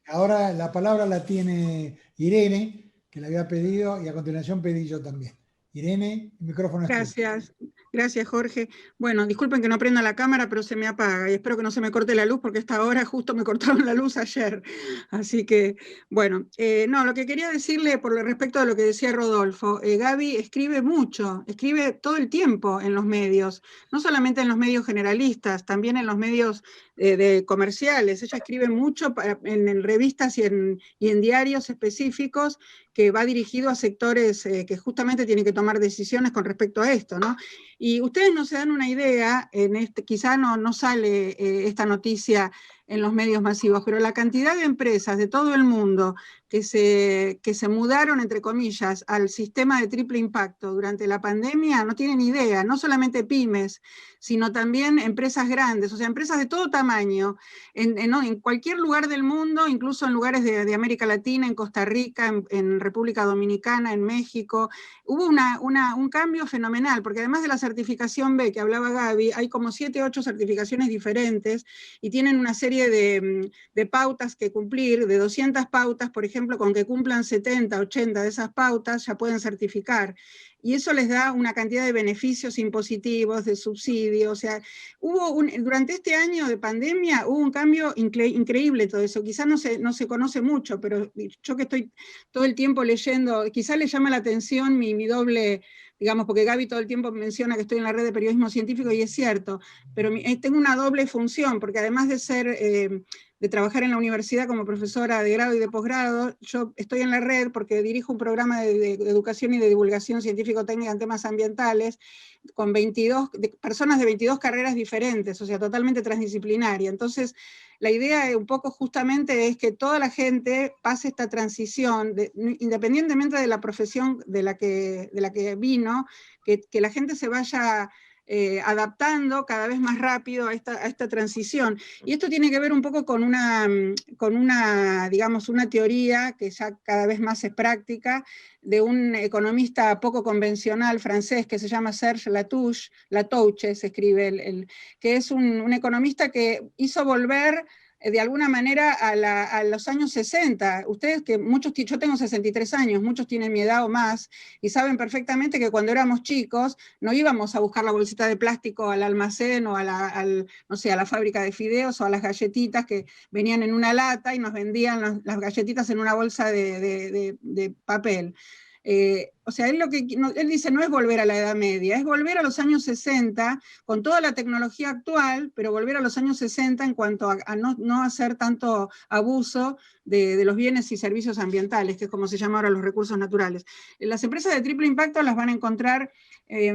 Speaker 1: Ahora la palabra la tiene Irene, que la había pedido, y a continuación pedí yo también. Irene, el micrófono es tuyo.
Speaker 5: Gracias, gracias Jorge. Bueno, disculpen que no prenda la cámara, pero se me apaga y espero que no se me corte la luz porque esta hora justo me cortaron la luz ayer. Así que, bueno, no, lo que quería decirle por respecto a lo que decía Rodolfo, Gaby escribe mucho, escribe todo el tiempo en los medios, no solamente en los medios generalistas, también en los medios comerciales. Ella escribe mucho en revistas y en diarios específicos que va dirigido a sectores que justamente tienen que tomar decisiones con respecto a esto, ¿no? Y ustedes no se dan una idea, quizá no sale esta noticia en los medios masivos, pero la cantidad de empresas de todo el mundo que se mudaron, entre comillas, al sistema de triple impacto durante la pandemia, no tienen idea, no solamente pymes, sino también empresas grandes, o sea, empresas de todo tamaño, en cualquier lugar del mundo, incluso en lugares de América Latina, en Costa Rica, en República Dominicana, en México. Hubo un cambio fenomenal, porque además de la certificación B que hablaba Gaby, hay como 7, 8 certificaciones diferentes y tienen una serie de pautas que cumplir, de 200 pautas, por ejemplo, con que cumplan 70, 80 de esas pautas ya pueden certificar. Y eso les da una cantidad de beneficios impositivos, de subsidios. O sea, durante este año de pandemia hubo un cambio increíble todo eso. Quizás no se conoce mucho, pero yo que estoy todo el tiempo leyendo, quizás le llama la atención mi doble, digamos, porque Gaby todo el tiempo menciona que estoy en la red de periodismo científico y es cierto, pero tengo una doble función, porque además de trabajar en la universidad como profesora de grado y de posgrado, yo estoy en la red porque dirijo un programa de educación y de divulgación científico-técnica en temas ambientales con personas de 22 carreras diferentes, o sea, totalmente transdisciplinaria. Entonces, la idea un poco justamente es que toda la gente pase esta transición, independientemente de la profesión de la que vino, que la gente se vaya adaptando cada vez más rápido a esta transición. Y esto tiene que ver un poco con digamos, una teoría que ya cada vez más es práctica, de un economista poco convencional francés que se llama Serge Latouche se escribe, que es un economista que hizo volver de alguna manera a los años 60. Ustedes que yo tengo 63 años, muchos tienen mi edad o más, y saben perfectamente que cuando éramos chicos no íbamos a buscar la bolsita de plástico al almacén o no sé, a la fábrica de fideos o a las galletitas que venían en una lata y nos vendían las galletitas en una bolsa de papel. O sea, él dice no es volver a la Edad Media, es volver a los años 60 con toda la tecnología actual, pero volver a los años 60 en cuanto a no hacer tanto abuso de los bienes y servicios ambientales, que es como se llama ahora los recursos naturales. Las empresas de triple impacto las van a encontrar,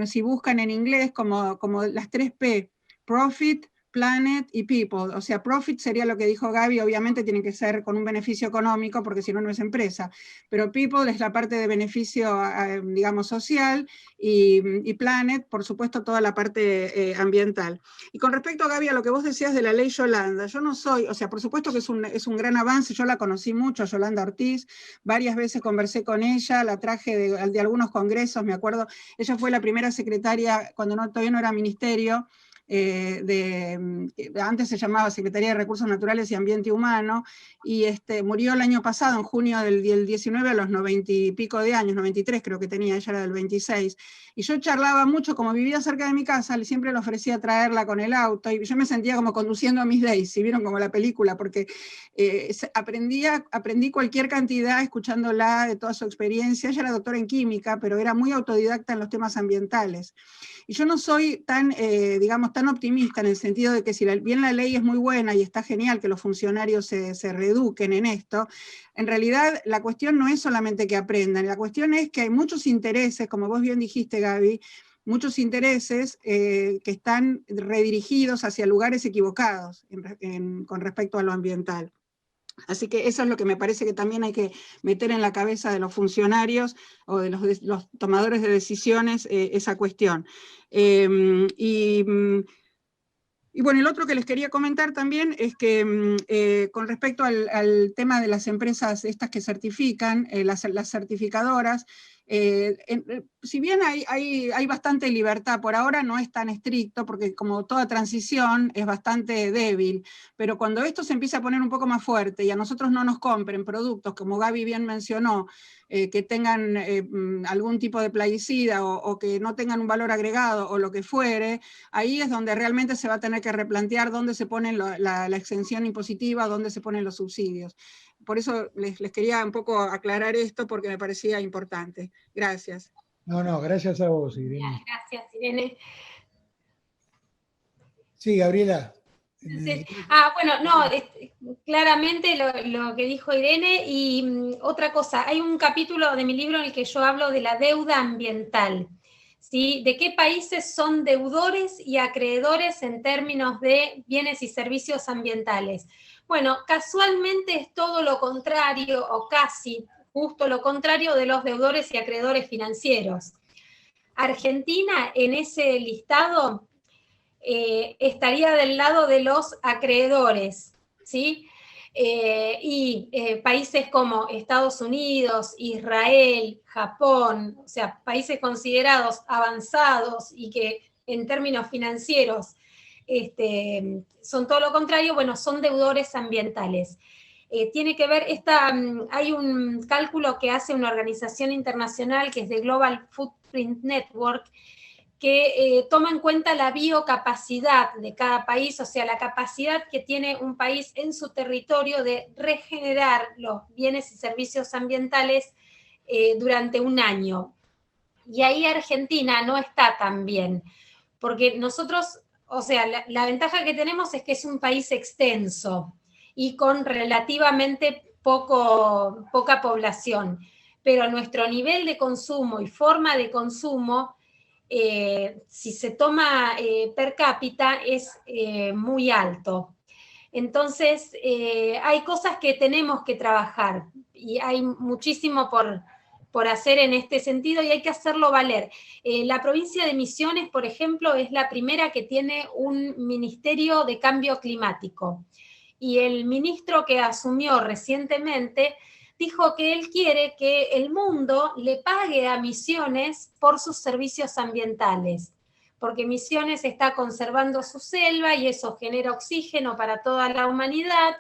Speaker 5: si buscan en inglés, como las 3P, Profit, Planet y People. O sea, profit sería lo que dijo Gaby, obviamente tiene que ser con un beneficio económico porque si no, no es empresa, pero People es la parte de beneficio, digamos, social, y Planet, por supuesto, toda la parte ambiental. Y con respecto a Gaby, a lo que vos decías de la ley Yolanda, yo no soy, o sea, por supuesto que es un gran avance, yo la conocí mucho, Yolanda Ortiz, varias veces conversé con ella, la traje de algunos congresos, me acuerdo, ella fue la primera secretaria, cuando todavía no era ministerio, antes se llamaba Secretaría de Recursos Naturales y Ambiente Humano, y murió el año pasado, en junio del 19, a los 90 y pico de años, 93 creo que tenía, ella era del 26, y yo charlaba mucho, como vivía cerca de mi casa, siempre le ofrecía traerla con el auto, y yo me sentía como conduciendo a Miss Daisy, vieron como la película, porque aprendí cualquier cantidad escuchándola de toda su experiencia. Ella era doctora en química, pero era muy autodidacta en los temas ambientales. Y yo no soy digamos, tan optimista en el sentido de que si bien la ley es muy buena y está genial que los funcionarios se reeduquen en esto, en realidad la cuestión no es solamente que aprendan, la cuestión es que hay muchos intereses, como vos bien dijiste, Gaby, muchos intereses que están redirigidos hacia lugares equivocados con respecto a lo ambiental. Así que eso es lo que me parece que también hay que meter en la cabeza de los funcionarios o de los tomadores de decisiones, esa cuestión. Y bueno, el otro que les quería comentar también es que con respecto al tema de las empresas estas que certifican, las certificadoras, si bien hay bastante libertad, por ahora no es tan estricto, porque como toda transición es bastante débil, pero cuando esto se empieza a poner un poco más fuerte y a nosotros no nos compren productos, como Gaby bien mencionó, que tengan algún tipo de plaguicida o que no tengan un valor agregado o lo que fuere, ahí es donde realmente se va a tener que replantear dónde se pone la exención impositiva, dónde se ponen los subsidios. Por eso les quería un poco aclarar esto porque me parecía importante. Gracias.
Speaker 1: No, gracias a vos, Irene.
Speaker 2: Gracias, Irene.
Speaker 1: Sí, Gabriela.
Speaker 2: Sí. Bueno, no, claramente lo que dijo Irene, y otra cosa, hay un capítulo de mi libro en el que yo hablo de la deuda ambiental, ¿sí? De qué países son deudores y acreedores en términos de bienes y servicios ambientales. Bueno, casualmente es todo lo contrario, o casi justo lo contrario de los deudores y acreedores financieros. Argentina en ese listado estaría del lado de los acreedores, ¿sí? Países como Estados Unidos, Israel, Japón, o sea, países considerados avanzados y que en términos financieros son todo lo contrario, bueno, son deudores ambientales. Tiene que ver, hay un cálculo que hace una organización internacional que es de Global Footprint Network, que toma en cuenta la biocapacidad de cada país, o sea, la capacidad que tiene un país en su territorio de regenerar los bienes y servicios ambientales durante un año. Y ahí Argentina no está tan bien, porque nosotros, o sea, la ventaja que tenemos es que es un país extenso y con relativamente poca población, pero nuestro nivel de consumo y forma de consumo, si se toma per cápita, es muy alto. Entonces, hay cosas que tenemos que trabajar y hay muchísimo por hacer en este sentido y hay que hacerlo valer. La provincia de Misiones, por ejemplo, es la primera que tiene un ministerio de cambio climático. Y el ministro que asumió recientemente dijo que él quiere que el mundo le pague a Misiones por sus servicios ambientales, porque Misiones está conservando su selva y eso genera oxígeno para toda la humanidad,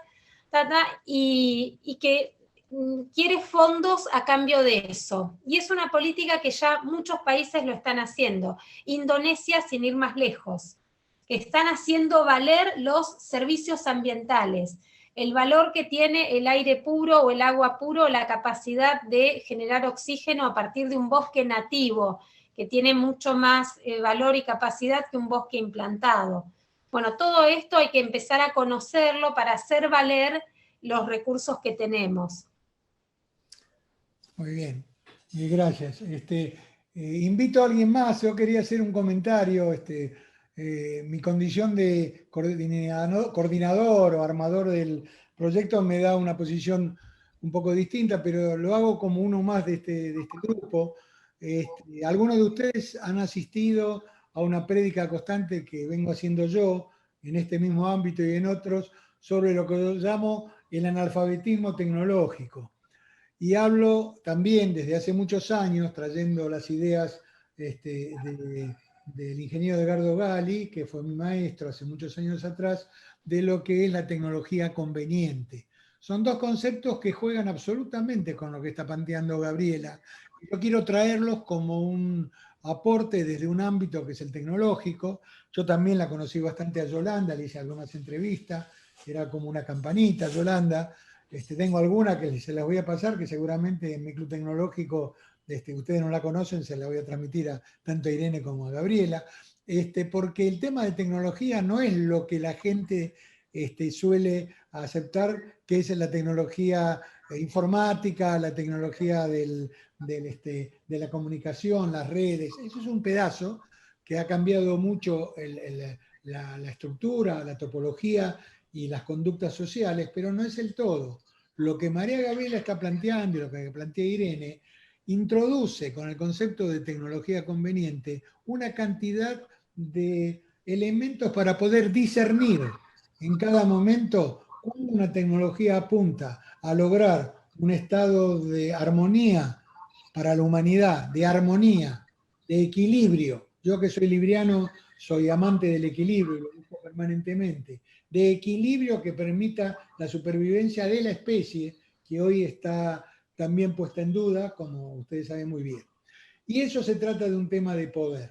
Speaker 2: y que quiere fondos a cambio de eso. Y es una política que ya muchos países lo están haciendo. Indonesia, sin ir más lejos, que están haciendo valer los servicios ambientales, el valor que tiene el aire puro o el agua puro, la capacidad de generar oxígeno a partir de un bosque nativo, que tiene mucho más valor y capacidad que un bosque implantado. Bueno, todo esto hay que empezar a conocerlo para hacer valer los recursos que tenemos.
Speaker 1: Muy bien, gracias. Invito a alguien más, yo quería hacer un comentario. Mi condición de coordinador o armador del proyecto me da una posición un poco distinta, pero lo hago como uno más de este grupo. Algunos de ustedes han asistido a una prédica constante que vengo haciendo yo en este mismo ámbito y en otros sobre lo que yo llamo el analfabetismo tecnológico. Y hablo también desde hace muchos años, trayendo las ideas del ingeniero Edgardo Gali, que fue mi maestro hace muchos años atrás, de lo que es la tecnología conveniente. Son dos conceptos que juegan absolutamente con lo que está planteando Gabriela. Yo quiero traerlos como un aporte desde un ámbito que es el tecnológico. Yo también la conocí bastante a Yolanda, le hice algunas entrevistas, era como una campanita, Yolanda. Tengo alguna que se las voy a pasar, que seguramente en mi club tecnológico, ustedes no la conocen, se la voy a transmitir tanto a Irene como a Gabriela, porque el tema de tecnología no es lo que la gente suele aceptar, que es la tecnología informática, la tecnología de la comunicación, las redes. Eso es un pedazo que ha cambiado mucho la estructura, la topología y las conductas sociales, pero no es el todo. lo que María Gabriela está planteando y lo que plantea Irene, introduce con el concepto de tecnología conveniente una cantidad de elementos para poder discernir en cada momento cuando una tecnología apunta a lograr un estado de armonía para la humanidad, de armonía, de equilibrio. Yo que soy libriano, soy amante del equilibrio y lo busco permanentemente, de equilibrio que permita la supervivencia de la especie, que hoy está también puesta en duda, como ustedes saben muy bien. Y eso se trata de un tema de poder.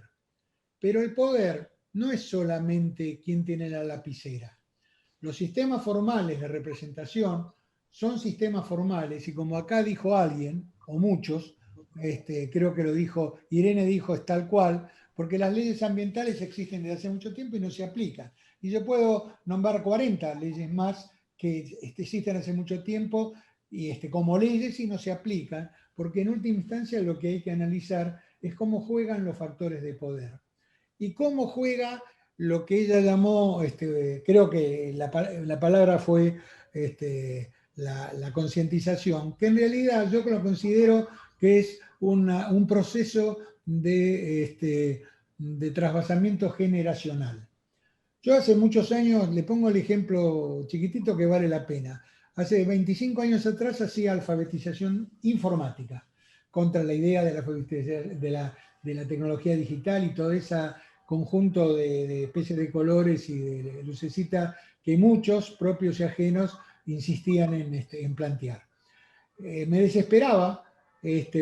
Speaker 1: Pero el poder no es solamente quién tiene la lapicera. Los sistemas formales de representación son sistemas formales y como acá dijo alguien, o muchos, creo que lo dijo, Irene dijo, es tal cual, porque las leyes ambientales existen desde hace mucho tiempo y no se aplican. Y yo puedo nombrar 40 leyes más que existen hace mucho tiempo y como leyes y no se aplican, porque en última instancia lo que hay que analizar es cómo juegan los factores de poder. Y cómo juega lo que ella llamó, creo que la palabra fue la concientización, que en realidad yo lo considero que es un proceso de trasvasamiento generacional. Yo hace muchos años, le pongo el ejemplo chiquitito que vale la pena, hace 25 años atrás hacía alfabetización informática contra la idea de la tecnología digital y todo ese conjunto de especies de colores y de lucecita que muchos, propios y ajenos, insistían en plantear. Me desesperaba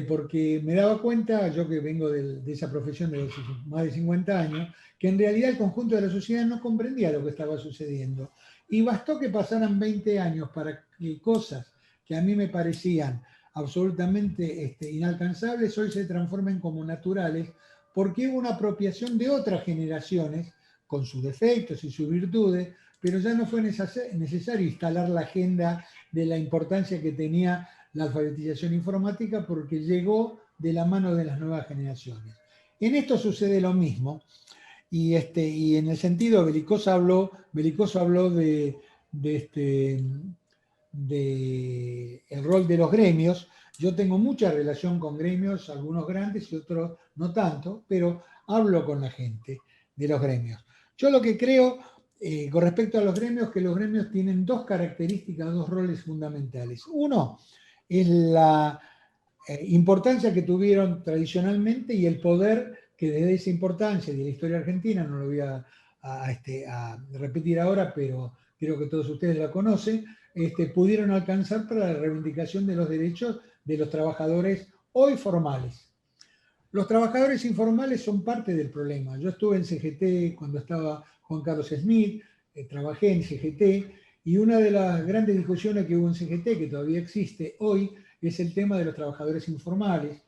Speaker 1: porque me daba cuenta, yo que vengo de esa profesión de más de 50 años, que en realidad el conjunto de la sociedad no comprendía lo que estaba sucediendo. Y bastó que pasaran 20 años para que cosas que a mí me parecían absolutamente inalcanzables hoy se transformen como naturales, porque hubo una apropiación de otras generaciones, con sus defectos y sus virtudes, pero ya no fue necesario instalar la agenda de la importancia que tenía la alfabetización informática porque llegó de la mano de las nuevas generaciones. En esto sucede lo mismo, y en el sentido, Belicoso habló de el rol de los gremios. Yo tengo mucha relación con gremios, algunos grandes y otros no tanto, pero hablo con la gente de los gremios. Yo lo que creo, con respecto a los gremios, que los gremios tienen dos características, dos roles fundamentales. Uno es la importancia que tuvieron tradicionalmente y el poder que desde esa importancia de la historia argentina, no lo voy a repetir ahora, pero creo que todos ustedes la conocen, pudieron alcanzar para la reivindicación de los derechos de los trabajadores hoy formales. Los trabajadores informales son parte del problema. Yo estuve en CGT cuando estaba Juan Carlos Smith, trabajé en CGT, y una de las grandes discusiones que hubo en CGT, que todavía existe hoy, es el tema de los trabajadores informales.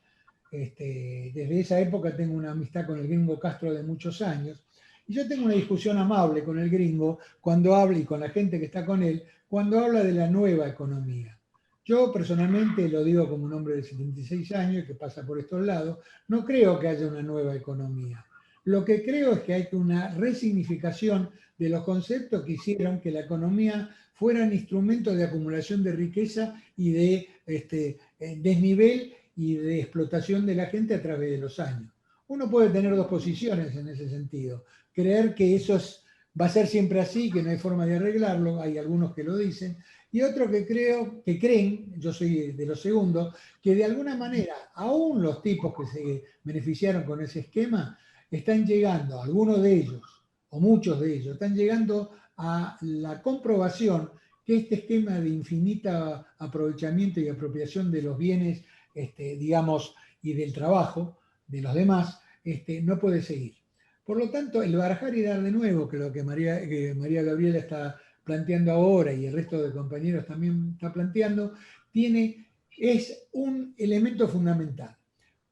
Speaker 1: Desde esa época tengo una amistad con el gringo Castro de muchos años, y yo tengo una discusión amable con el gringo cuando habla, y con la gente que está con él, cuando habla de la nueva economía. Yo personalmente, lo digo como un hombre de 76 años que pasa por estos lados, no creo que haya una nueva economía. Lo que creo es que hay una resignificación de los conceptos que hicieron que la economía fueran instrumentos de acumulación de riqueza y de desnivel y de explotación de la gente a través de los años. Uno puede tener dos posiciones en ese sentido. Creer que eso va a ser siempre así, que no hay forma de arreglarlo, hay algunos que lo dicen, y otros que creen, yo soy de los segundos, que de alguna manera, aún los tipos que se beneficiaron con ese esquema, están llegando, algunos de ellos, o muchos de ellos, están llegando a la comprobación que este esquema de infinita aprovechamiento y apropiación de los bienes, digamos, y del trabajo de los demás, no puede seguir. Por lo tanto, el barajar y dar de nuevo, que lo que María Gabriela está planteando ahora y el resto de compañeros también está planteando, es un elemento fundamental.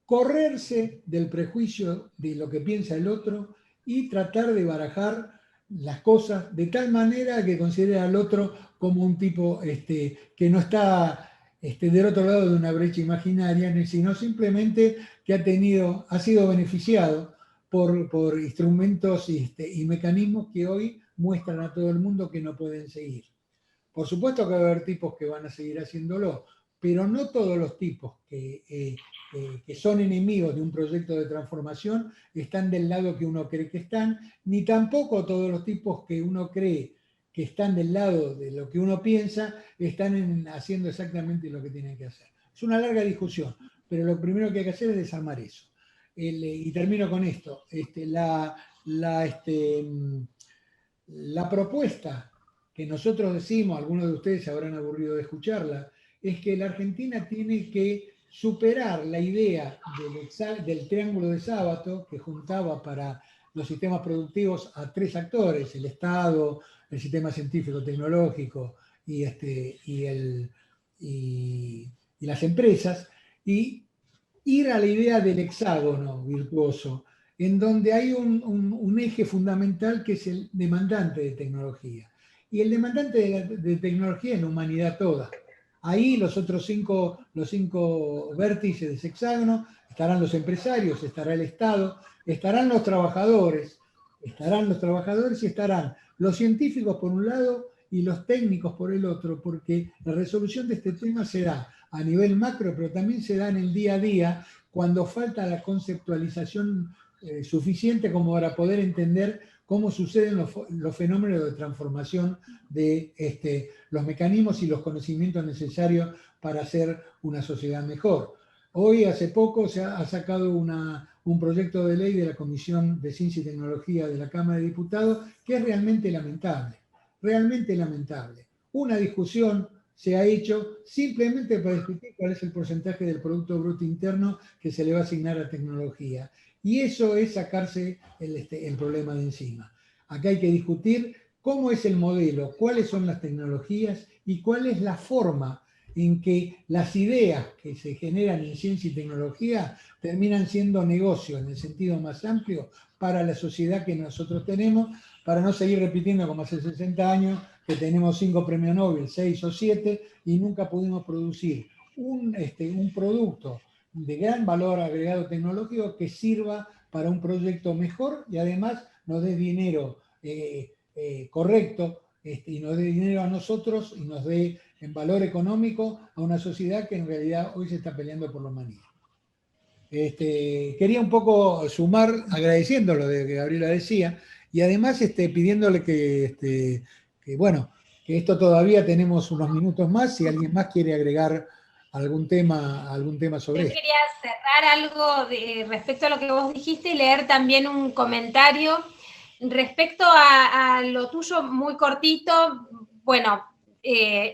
Speaker 1: Correrse del prejuicio de lo que piensa el otro y tratar de barajar las cosas de tal manera que considere al otro como un tipo que no está del otro lado de una brecha imaginaria, sino simplemente que ha sido beneficiado por instrumentos y mecanismos que hoy muestran a todo el mundo que no pueden seguir. Por supuesto que va a haber tipos que van a seguir haciéndolo, pero no todos los tipos que son enemigos de un proyecto de transformación están del lado que uno cree que están, ni tampoco todos los tipos que uno cree que están del lado de lo que uno piensa están haciendo exactamente lo que tienen que hacer. Es una larga discusión, pero lo primero que hay que hacer es desarmar eso. Y termino con esto. La propuesta que nosotros decimos, algunos de ustedes se habrán aburrido de escucharla, es que la Argentina tiene que superar la idea del triángulo de Sábato, que juntaba para los sistemas productivos a 3 actores: el Estado, el sistema científico-tecnológico y las empresas, y ir a la idea del hexágono virtuoso, en donde hay un eje fundamental que es el demandante de tecnología. Y el demandante de tecnología es la humanidad toda. Ahí los otros 5 vértices de ese hexágono estarán los empresarios, estará el Estado, estarán los trabajadores y estarán los científicos por un lado y los técnicos por el otro, porque la resolución de este tema se da a nivel macro, pero también se da en el día a día, cuando falta la conceptualización suficiente como para poder entender cómo suceden los fenómenos de transformación de los mecanismos y los conocimientos necesarios para hacer una sociedad mejor. Hoy, hace poco, se ha sacado un proyecto de ley de la Comisión de Ciencia y Tecnología de la Cámara de Diputados que es realmente lamentable, realmente lamentable. Una discusión se ha hecho simplemente para discutir cuál es el porcentaje del Producto Bruto Interno que se le va a asignar a tecnología. Y eso es sacarse el problema de encima. Acá hay que discutir cómo es el modelo, cuáles son las tecnologías y cuál es la forma en que las ideas que se generan en ciencia y tecnología terminan siendo negocio en el sentido más amplio para la sociedad que nosotros tenemos, para no seguir repitiendo como hace 60 años que tenemos 5 premios Nobel, 6 o 7, y nunca pudimos producir un producto de gran valor agregado tecnológico que sirva para un proyecto mejor y además nos dé dinero correcto y nos dé dinero a nosotros y nos dé en valor económico a una sociedad que en realidad hoy se está peleando por la humanidad. Quería un poco sumar, agradeciendo lo de que Gabriela decía, y además pidiéndole que esto todavía tenemos unos minutos más, si alguien más quiere agregar algún tema sobre esto.
Speaker 2: Yo quería cerrar algo respecto a lo que vos dijiste y leer también un comentario respecto a lo tuyo, muy cortito. Bueno,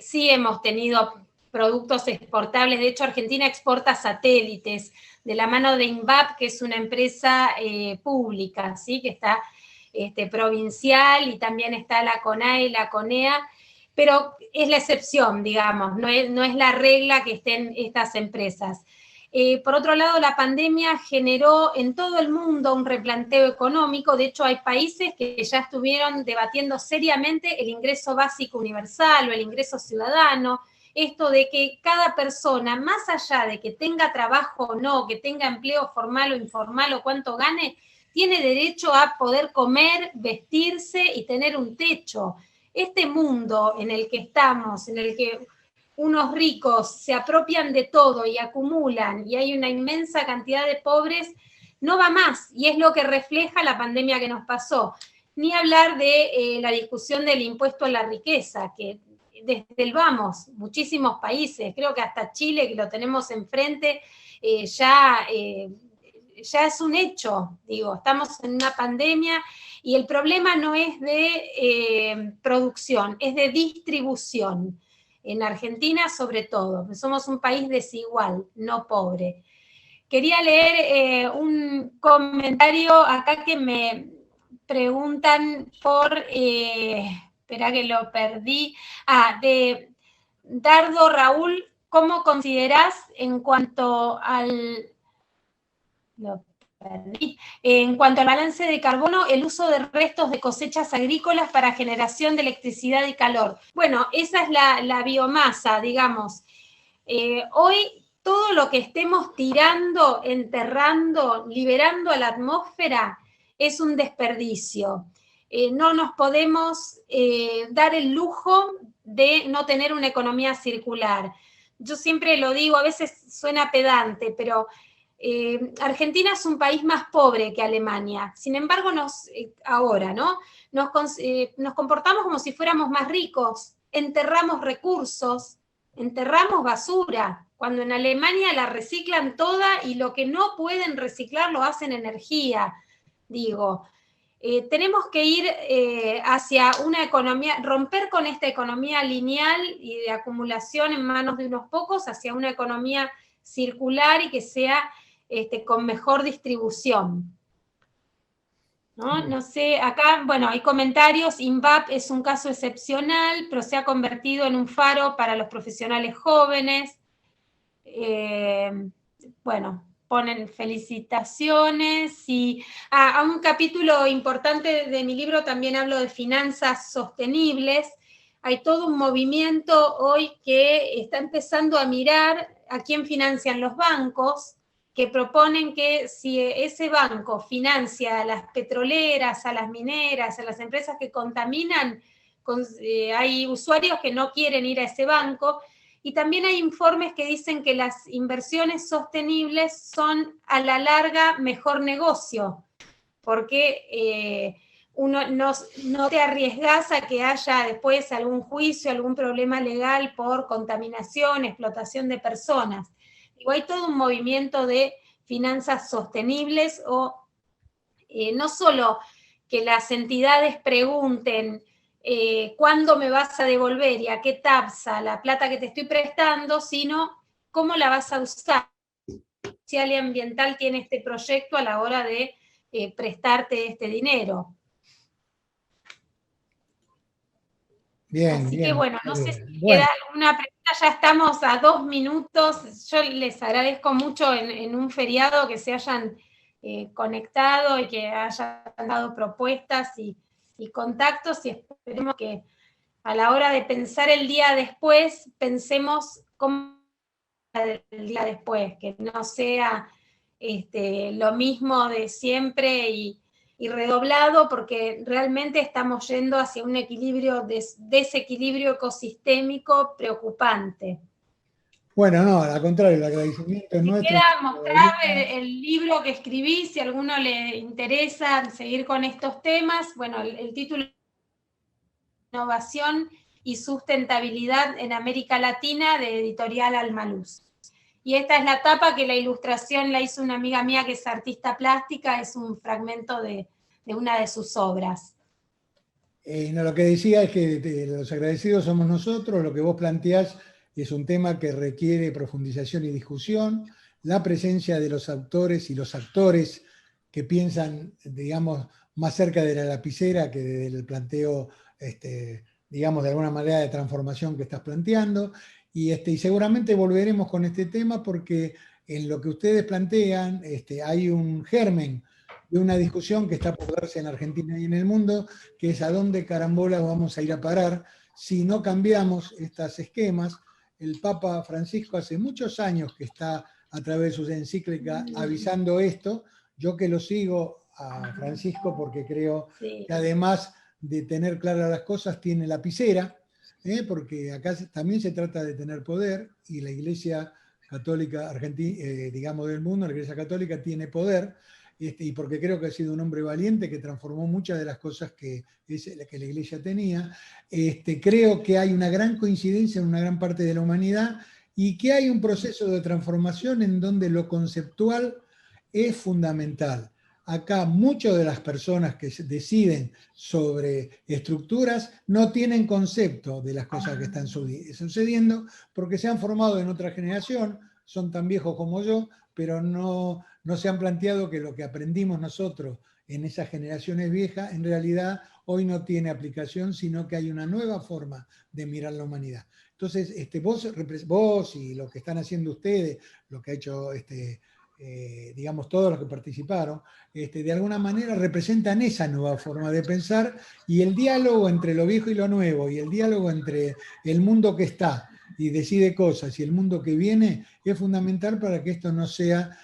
Speaker 2: sí hemos tenido productos exportables. De hecho, Argentina exporta satélites de la mano de INVAP, que es una empresa pública, ¿sí? Que está provincial, y también está la CONAE y la CONEA, pero es la excepción, digamos, no es la regla que estén estas empresas. Por otro lado, la pandemia generó en todo el mundo un replanteo económico. De hecho, hay países que ya estuvieron debatiendo seriamente el ingreso básico universal o el ingreso ciudadano. Esto de que cada persona, más allá de que tenga trabajo o no, que tenga empleo formal o informal o cuánto gane, tiene derecho a poder comer, vestirse y tener un techo. Este mundo en el que estamos, en el que unos ricos se apropian de todo y acumulan, y hay una inmensa cantidad de pobres, no va más, y es lo que refleja la pandemia que nos pasó. Ni hablar de la discusión del impuesto a la riqueza, que desde el vamos, muchísimos países, creo que hasta Chile, que lo tenemos enfrente, ya es un hecho, digo, estamos en una pandemia, y el problema no es de producción, es de distribución. En Argentina, sobre todo, porque somos un país desigual, no pobre. Quería leer un comentario acá que me preguntan por, espera que lo perdí, de Dardo Raúl, ¿cómo considerás en cuanto al... En cuanto al balance de carbono, el uso de restos de cosechas agrícolas para generación de electricidad y calor? Bueno, esa es la biomasa, digamos. Hoy todo lo que estemos tirando, enterrando, liberando a la atmósfera es un desperdicio. No nos podemos dar el lujo de no tener una economía circular. Yo siempre lo digo, a veces suena pedante, pero Argentina es un país más pobre que Alemania. Sin embargo, ahora, ¿no? Nos comportamos como si fuéramos más ricos, enterramos recursos, enterramos basura, cuando en Alemania la reciclan toda y lo que no pueden reciclar lo hacen energía. Digo, tenemos que ir hacia una economía, romper con esta economía lineal y de acumulación en manos de unos pocos, hacia una economía circular y que sea con mejor distribución. No sé, acá, bueno, hay comentarios. INVAP es un caso excepcional, pero se ha convertido en un faro para los profesionales jóvenes. Bueno, ponen felicitaciones. Y a un capítulo importante de mi libro también hablo de finanzas sostenibles. Hay todo un movimiento hoy que está empezando a mirar a quién financian los bancos, que proponen que si ese banco financia a las petroleras, a las mineras, a las empresas que contaminan, hay usuarios que no quieren ir a ese banco, y también hay informes que dicen que las inversiones sostenibles son a la larga mejor negocio, porque uno no te arriesgas a que haya después algún juicio, algún problema legal por contaminación, explotación de personas. Hay todo un movimiento de finanzas sostenibles o no solo que las entidades pregunten cuándo me vas a devolver y a qué tasa la plata que te estoy prestando, sino cómo la vas a usar. Social y ambiental tiene este proyecto a la hora de prestarte este dinero.
Speaker 1: Bien,
Speaker 2: así
Speaker 1: bien,
Speaker 2: que bueno, no sé si
Speaker 1: bueno.
Speaker 2: queda alguna pregunta, ya estamos a 2 minutos. Yo les agradezco mucho en un feriado que se hayan conectado y que hayan dado propuestas y contactos, y esperemos que a la hora de pensar el día después, pensemos cómo el día después, que no sea lo mismo de siempre y redoblado, porque realmente estamos yendo hacia un desequilibrio ecosistémico preocupante.
Speaker 1: Bueno, no, al contrario, el agradecimiento es nuestro.
Speaker 2: Queda mostrar el libro que escribí, si a alguno le interesa seguir con estos temas. Bueno, el título es Innovación y Sustentabilidad en América Latina, de Editorial Almaluz. Y esta es la tapa, que la ilustración la hizo una amiga mía que es artista plástica, es un fragmento de una de sus obras.
Speaker 1: No, lo que decía es que los agradecidos somos nosotros. Lo que vos planteás es un tema que requiere profundización y discusión, la presencia de los autores y los actores que piensan, digamos, más cerca de la lapicera que del planteo, digamos, de alguna manera de transformación que estás planteando. Y seguramente volveremos con este tema, porque en lo que ustedes plantean hay un germen de una discusión que está por darse en Argentina y en el mundo, que es a dónde carambolas vamos a ir a parar si no cambiamos estos esquemas. El Papa Francisco hace muchos años que está a través de sus encíclicas avisando esto. Yo que lo sigo a Francisco porque creo que además de tener claras las cosas, tiene lapicera, porque acá también se trata de tener poder, y la Iglesia Católica Argentina, digamos del mundo, la Iglesia Católica tiene poder, y porque creo que ha sido un hombre valiente que transformó muchas de las cosas que la Iglesia tenía. Creo que hay una gran coincidencia en una gran parte de la humanidad, y que hay un proceso de transformación en donde lo conceptual es fundamental. Acá muchas de las personas que deciden sobre estructuras no tienen concepto de las cosas que están sucediendo, porque se han formado en otra generación, son tan viejos como yo, pero no se han planteado que lo que aprendimos nosotros en esas generaciones viejas, en realidad hoy no tiene aplicación, sino que hay una nueva forma de mirar la humanidad. Entonces, vos y lo que están haciendo ustedes, lo que ha hecho digamos, todos los que participaron, de alguna manera representan esa nueva forma de pensar, y el diálogo entre lo viejo y lo nuevo, y el diálogo entre el mundo que está y decide cosas y el mundo que viene, es fundamental para que esto no sea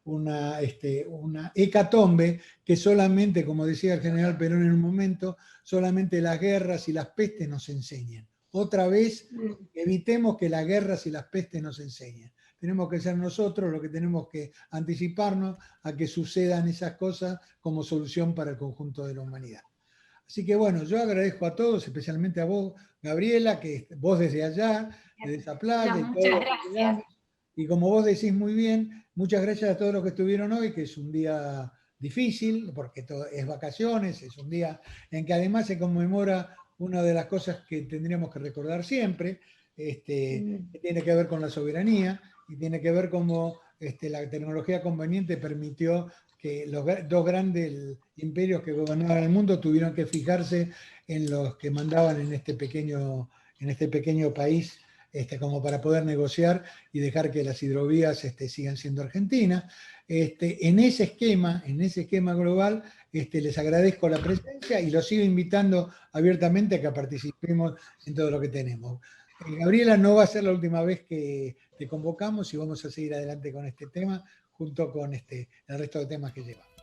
Speaker 1: una hecatombe que solamente, como decía el general Perón en un momento, solamente las guerras y las pestes nos enseñan. Otra vez, evitemos que las guerras y las pestes nos enseñen. Tenemos que ser nosotros los que tenemos que anticiparnos a que sucedan esas cosas como solución para el conjunto de la humanidad. Así que bueno, yo agradezco a todos, especialmente a vos, Gabriela, que vos desde allá, desde esa playa.
Speaker 2: No, muchas gracias.
Speaker 1: Y como vos decís muy bien, muchas gracias a todos los que estuvieron hoy, que es un día difícil, porque es vacaciones, es un día en que además se conmemora una de las cosas que tendríamos que recordar siempre, que tiene que ver con la soberanía y tiene que ver cómo la tecnología conveniente permitió que los dos grandes imperios que gobernaban el mundo tuvieron que fijarse en los que mandaban en este pequeño país, como para poder negociar y dejar que las hidrovías sigan siendo argentinas. En ese esquema global, les agradezco la presencia y los sigo invitando abiertamente a que participemos en todo lo que tenemos. Gabriela, no va a ser la última vez que te convocamos y vamos a seguir adelante con este tema junto con el resto de temas que llevamos.